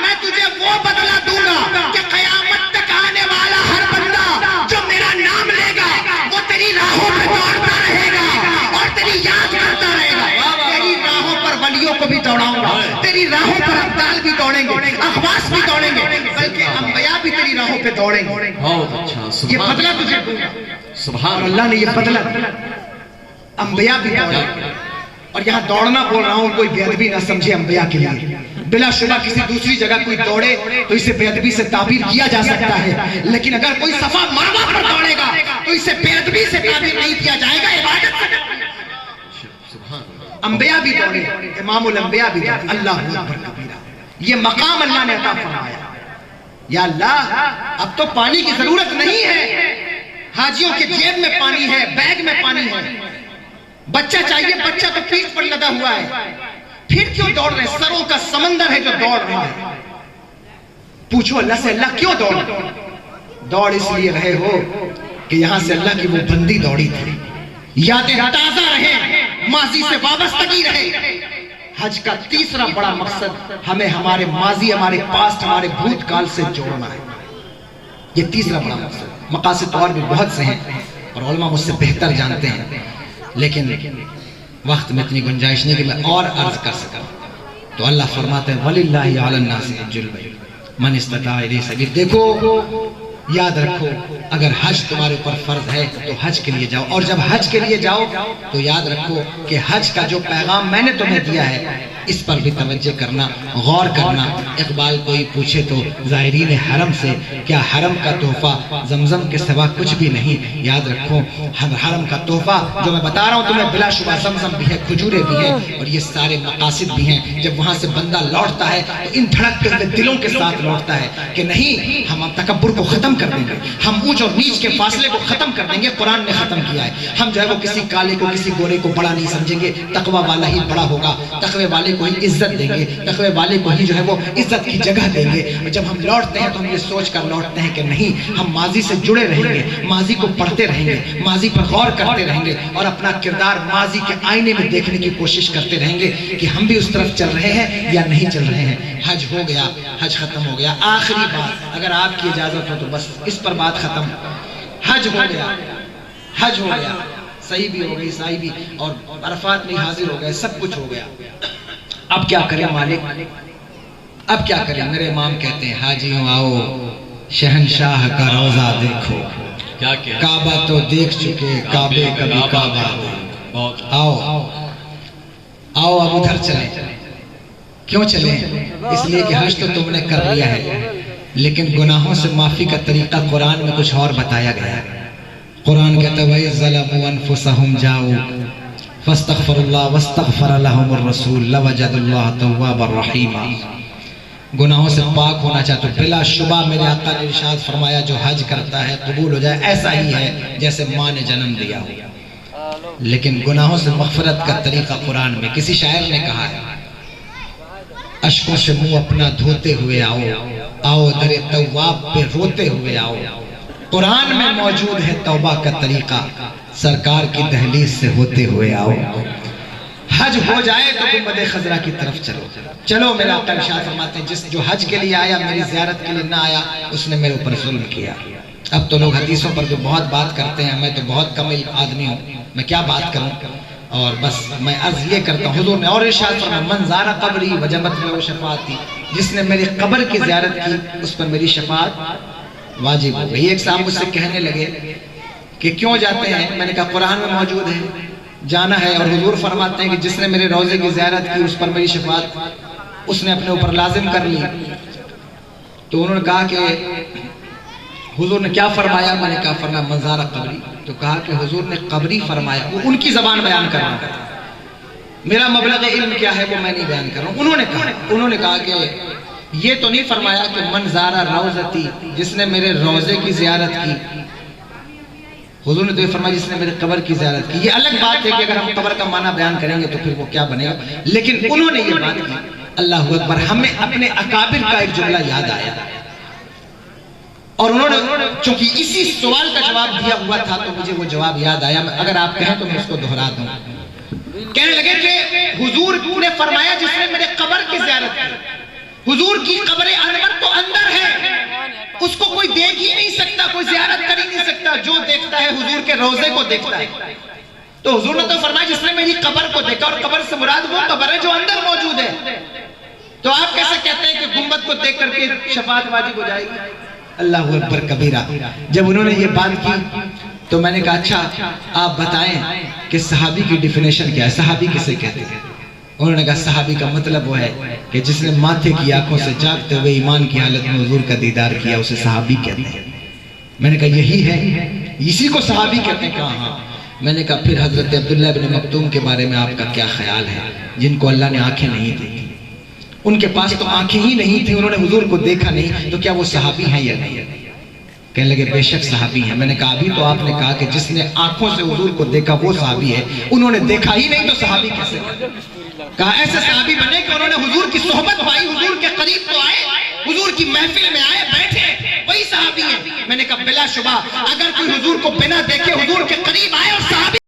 Speaker 3: میں تجھے وہ بدلہ دوں گا کہ قیامت تک آنے والا ہر بندہ جو میرا نام لے گا وہ تیری راہوں پہ دوڑتا رہے گا اور تیری یاد کرتا رہے گا. تیری راہوں پر ولیوں کو بھی دوڑاؤں گا, تیری راہوں پر ابدال بھی دوڑیں گے, اخواص بھی دوڑیں گے, بلکہ انبیاء بھی تیری راہوں پہ دوڑیں گے.
Speaker 1: بہت اچھا.
Speaker 3: یہ بدلہ تجھے دوں گا.
Speaker 1: سبحان
Speaker 3: اللہ نے یہ بدلہ انبیاء بھی دوڑیں. اور یہاں دوڑنا بول رہا ہوں, کوئی بے ادبی نہ سمجھے انبیاء کے لیے. بلا شبہ کسی دوسری جگہ کوئی دوڑے تو اسے بے ادبی سے تعبیر کیا جا سکتا ہے, لیکن اگر کوئی صفا مروہ پر دوڑے گا تو اسے بے ادبی سے تعبیر نہیں کیا جائے گا, عبادت سے. انبیاء بھی دوڑے, امام الانبیاء بھی دوڑے. اللہ اکبر کبیرہ. یہ مقام اللہ نے عطا فرمایا. یا اللہ اب تو پانی کی ضرورت نہیں ہے, حاجیوں کے جیب میں پانی ہے, بیگ میں پانی ہے. بچہ چاہیے, بچہ تو پیٹھ پر لگا ہوا ہے, پھر کیوں دوڑ رہے ہیں؟ سروں کا سمندر ہے جو دوڑ رہا ہے. پوچھو اللہ سے, اللہ کیوں دوڑ؟ دوڑ اس لیے رہے ہو کہ یہاں سے اللہ کی وہ بندی دوڑی تھی. یادیں تازہ رہے, ماضی سے وابستگی رہے. حج کا تیسرا بڑا مقصد ہمیں ہمارے ماضی, ہمارے پاسٹ, ہمارے بھوت کال سے جوڑنا ہے. یہ تیسرا بڑا مقصد. مقاصد اور بھی بہت سے ہیں اور علماء مجھ سے بہتر جانتے ہیں, لیکن وقت میں اتنی گنجائش نہیں کہ میں اور عرض کر سکا. تو اللہ فرماتے ہیں وَلِلَّهِ عَلَى النَّاسِ حِجُّ الْبَيْتِ مَنِ اسْتَطَاعَ إِلَيْهِ سَبِيلًا. دیکھو یاد رکھو, اگر حج تمہارے اوپر فرض ہے تو حج کے لیے جاؤ, اور جب حج کے لیے جاؤ تو یاد رکھو کہ حج کا جو پیغام میں نے تمہیں دیا ہے اس پر بھی توجہ کرنا, غور کرنا. اقبال کوئی پوچھے تو زائرین حرم سے, کیا حرم کا تحفہ زمزم کے سوا کچھ بھی نہیں. یاد رکھو حرم کا تحفہ جو میں بتا رہا ہوں تمہیں بلا شبہ زمزم بھی ہے, کھجورے بھی ہیں, اور یہ سارے مقاصد بھی ہیں. جب وہاں سے بندہ لوٹتا ہے تو ان دھڑکتے ہوئے دلوں کے ساتھ لوٹتا ہے کہ نہیں, ہم تکبر کو ختم کر دیں گے, ہم اونچ اور نیچ کے فاصلے کو ختم کر دیں گے. قرآن نے ختم کیا ہے. ہم جو ہے وہ کسی کالے کو, کسی گورے کو بڑا نہیں سمجھیں گے. تقوی والا ہی بڑا ہوگا, تقوی والے کو ہی عزت دیں گے, تقوی والے کو ہی جو ہے وہ عزت کی جگہ دیں گے. اور جب ہم لوٹتے ہیں تو ہم یہ سوچ کر لوٹتے ہیں کہ نہیں, ہم ماضی سے جڑے رہیں گے, ماضی کو پڑھتے رہیں گے, ماضی پر غور کرتے رہیں گے, اور اپنا کردار ماضی کے آئینے میں دیکھنے کی کوشش کرتے رہیں گے کہ ہم بھی اس طرف چل رہے ہیں یا نہیں چل رہے ہیں. حج ہو گیا, حج ختم ہو گیا. آخری بات, اگر آپ کی اجازت ہو تو بس اس پر بات ختم. حج ہو گیا, حج ہو گیا, صحیح بھی ہو گئی, صحیح بھی, اور عرفات میں حاضر ہو گئے, سب کچھ ہو گیا. اب کیا کریں مالک, اب کیا کریں؟ میرے امام کہتے ہیں حاجیوں آؤ شہنشاہ کا روضہ دیکھو, کعبہ تو دیکھ چکے, کعبے کبھی کعبہ. آؤ آؤ اب ادھر چلیں. کیوں چلیں؟ اس لیے کہ حج تو تم نے کر لیا ہے, لیکن گناہوں سے معافی کا طریقہ قرآن میں کچھ اور بتایا گیا ہے. قرآن کہتا ہے وَإِذْ ظَلَمُوا أَنفُسَهُمْ جَاءُوا
Speaker 2: فاستغفر اللہ واستغفر لهم الرسول لوجد اللہ توابا رحیما. گناہوں سے پاک ہونا چاہتے تو بلا شبہ میرے آقا نے ارشاد فرمایا جو حج کرتا ہے قبول ہو جائے، ایسا ہی ہے جیسے ماں نے جنم دیا ہو. لیکن گناہوں سے مغفرت کا طریقہ قرآن میں کسی شاعر نے کہا ہے، اشکوں سے منہ اپنا دھوتے ہوئے آؤ، آؤ در تواب پہ روتے ہوئے آؤ. قرآن میں موجود ہے توبہ کا طریقہ، سرکار کی دہلیز سے ہوتے ہوئے آؤ. حج ہو جائے تو گنبد خضرا کی طرف چلو. چلو میرا آقا ارشاد فرماتے ہیں جو حج کے لیے آیا میری زیارت کے لیے نہ آیا اس نے میرے اوپر ظلم کیا. اب تو لوگ حدیثوں پر جو بہت بات کرتے ہیں، میں تو بہت کم آدمی ہوں، میں کیا بات کروں، اور بس میں عرض یہ کرتا ہوں. حضور نے اور ارشاد فرمایا من زار قبری وجبت له شفاعتی، جس نے میری قبر کی زیارت کی اس پر میری شفاعت واجب ہو گئی. ایک صاحب مجھ سے کہنے لگے کہ کیوں جاتے ہیں؟ میں نے کہا قرآن میں موجود ہے جانا ہے، اور حضور فرماتے ہیں کہ جس نے میرے روضے کی زیارت کی اس پر میری شفاعت اس نے اپنے اوپر لازم کر لی. تو انہوں نے کہا کہ حضور نے کیا فرمایا؟ میں نے کہا فرمایا منظار قبری. تو کہا کہ حضور نے قبری فرمایا، وہ ان کی زبان بیان کر رہا ہوں، میرا مبلغ علم کیا ہے وہ میں نہیں بیان کر رہا ہوں. انہوں نے کہا کہ یہ تو نہیں فرمایا کہ منظار روضتی، جس نے میرے روضے کی زیارت کی. حضور نے تو یہ فرمایا جس نے میرے قبر کی زیارت کی. یہ الگ بات ہے کہ اگر ہم قبر کا معنی بیان کریں گے تو پھر وہ کیا بنے گا، لیکن انہوں نے یہ بات کی. اللہ اکبر. ہمیں اپنے اکابر کا ایک جملہ یاد آیا، اور انہوں نے چونکہ اسی سوال کا جواب دیا ہوا تھا تو مجھے وہ جواب یاد آیا. اگر آپ کہیں تو میں اس کو دہرا دوں. کہنے لگے کہ حضور نے فرمایا جس نے میرے قبر کی زیارت کی. حضور کی قبر انور تو اندر ہے، اس کو کوئی دیکھ ہی نہیں سکتا، کوئی زیارت کر ہی نہیں سکتا. جو دیکھتا ہے حضور کے روضے کو دیکھتا ہے. تو حضور نے تو فرمایا جس نے میری قبر کو دیکھا، اور قبر سے مراد وہ قبر ہے جو اندر موجود ہے. تو آپ کیسے کہتے ہیں کہ گنبد کو دیکھ کر کے شفاعت واجب ہو جائے گی؟ اللہ اکبر کبیرہ. جب انہوں نے یہ بات کی تو میں نے کہا اچھا آپ بتائیں کہ صحابی کی ڈیفینیشن کیا ہے، صحابی کسے کہتے ہیں؟ انہوں نے کہا صحابی کا مطلب وہ ہے کہ جس نے ماتھے کی آنکھوں سے جاگتے ہوئے ایمان کی حالت میں حضور کا دیدار کیا، اسے صحابی کہتے ہیں. میں نے کہا یہی ہے، اسی کو صحابی کہتے ہیں. کہا ہاں. میں نے کہا پھر حضرت عبداللہ بن مکتوم کے بارے میں آپ کا کیا خیال ہے، جن کو اللہ نے آنکھیں نہیں دی؟ ان کے پاس تو آنکھیں ہی نہیں تھی، انہوں نے حضور کو دیکھا نہیں، تو کیا وہ صحابی ہیں یا نہیں؟ کہنے لگے بے شک صحابی ہیں. میں نے کہا ابھی تو آپ نے کہا کہ جس نے آنکھوں سے حضور کو دیکھا وہ صحابی ہے، انہوں نے دیکھا ہی نہیں تو صحابی کیسے؟ کہا ایسے صحابی بنے کہ انہوں نے حضور کی صحبت پائی، حضور کے قریب تو آئے، حضور کی محفل میں آئے بیٹھے، وہی صحابی ہیں. میں نے کہا بلا شبہ اگر کوئی حضور کو بنا دیکھے حضور کے قریب آئے اور صحابی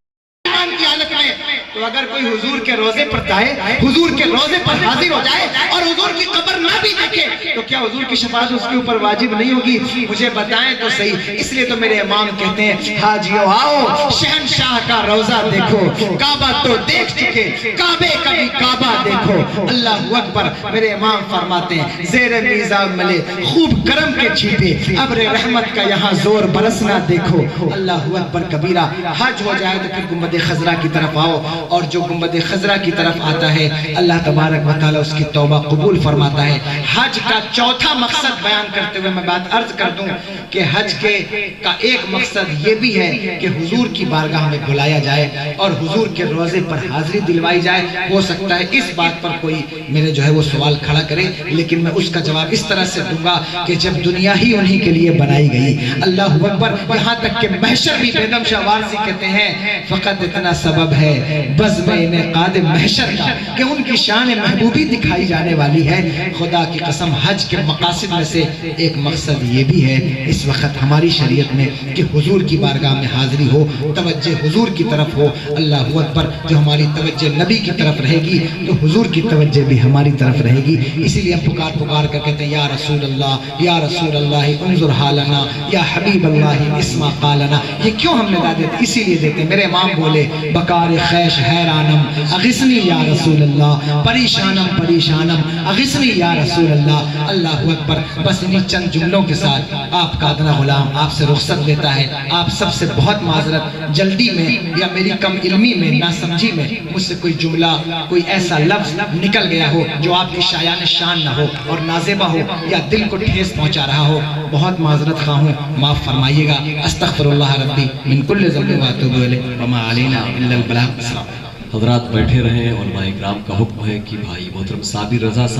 Speaker 2: کی حالت میں، تو اگر کوئی حضور کے روزے پر جائے، حضور کے روزے پر حاضر ہو جائے اور حضور کی قبر نہ بھی دیکھے تو کیا حضور کی شفاعت اس کے اوپر واجب نہیں ہوگی؟ مجھے بتائیں تو صحیح. اس لیے تو میرے امام کہتے ہیں حاجیو آؤ شہنشاہ کا روزہ دیکھو، کعبہ تو دیکھ چکے، کعبے کا بھی کعبہ دیکھو. اللہ اکبر. میرے امام فرماتے ہیں زیر میزاب ملے خوب کرم کے چھیٹے، ابر رحمت کا یہاں زور برسنا دیکھو. اللہ اکبر کبیرہ. حج ہو جائے تو پھر گنبد خضرا کی طرف آؤ، اور جو گنبد خضرا کی طرف آتا ہے اللہ تبارک و تعالی اس کی توبہ قبول فرماتا ہے. حج کا چوتھا مقصد بیان کرتے ہوئے میں بات عرض کر دوں کہ حج کا ایک مقصد یہ بھی ہے کہ حضور کی بارگاہ میں بلایا جائے اور حضور کے روزے پر حاضری دلوائی جائے. ہو سکتا ہے اس بات پر کوئی میرے جو ہے وہ سوال کھڑا کرے، لیکن میں اس کا جواب اس طرح سے دوں گا کہ جب دنیا ہی انہی کے لیے بنائی گئی. اللہ اکبر. یہاں تک کہ محشر بھی بیگم شاہ وارثی کہتے ہیں فقط اتنا سبب ہے بزم انعقاد محشر کا کہ ان کی شان محبوبی دکھائی جانے والی ہے. خدا کی قسم حج کے مقاصد میں سے ایک مقصد یہ بھی ہے اس وقت ہماری شریعت میں کہ حضور کی بارگاہ میں حاضری ہو، توجہ حضور کی طرف ہو. اللہ اکبر. جو ہماری توجہ نبی کی طرف رہے گی تو حضور کی توجہ بھی ہماری طرف رہے گی. اسی لیے ہم پکار کر کہتے ہیں یا رسول اللہ یا رسول اللہ انظر حالنا یا حبیب اللہ اسمع قالنا. یہ کیوں ہم نے دیتے؟ اسی لیے دیتے ہیں. میرے امام بولے بکار خیش حیرانم اغثنی یا رسول اللہ، پریشانم پریشانم اغثنی یا رسول اللہ. اللہ اکبر. بس انہی چند جملوں کے ساتھ آپ کا ادنا غلام آپ سے رخصت لیتا ہے. آپ سب سے بہت معذرت، جلدی میں یا میری کم علمی میں ناسمجھی میں مجھ سے کوئی جملہ کوئی ایسا لفظ نکل گیا ہو جو آپ کی شایان شان نہ ہو اور نازیبہ ہو یا دل کو ٹھیس پہنچا رہا ہو، بہت معذرت خواہ ہوں، معاف فرمائیے گا. استغفر اللہ ربی من کل ذنب و اتوب الیہ وما علینا الا البلاغ. السلام.
Speaker 1: حضرات بیٹھے رہیں، علماء کرام کا حکم ہے کہ بھائی محترم صابر رضا صاحب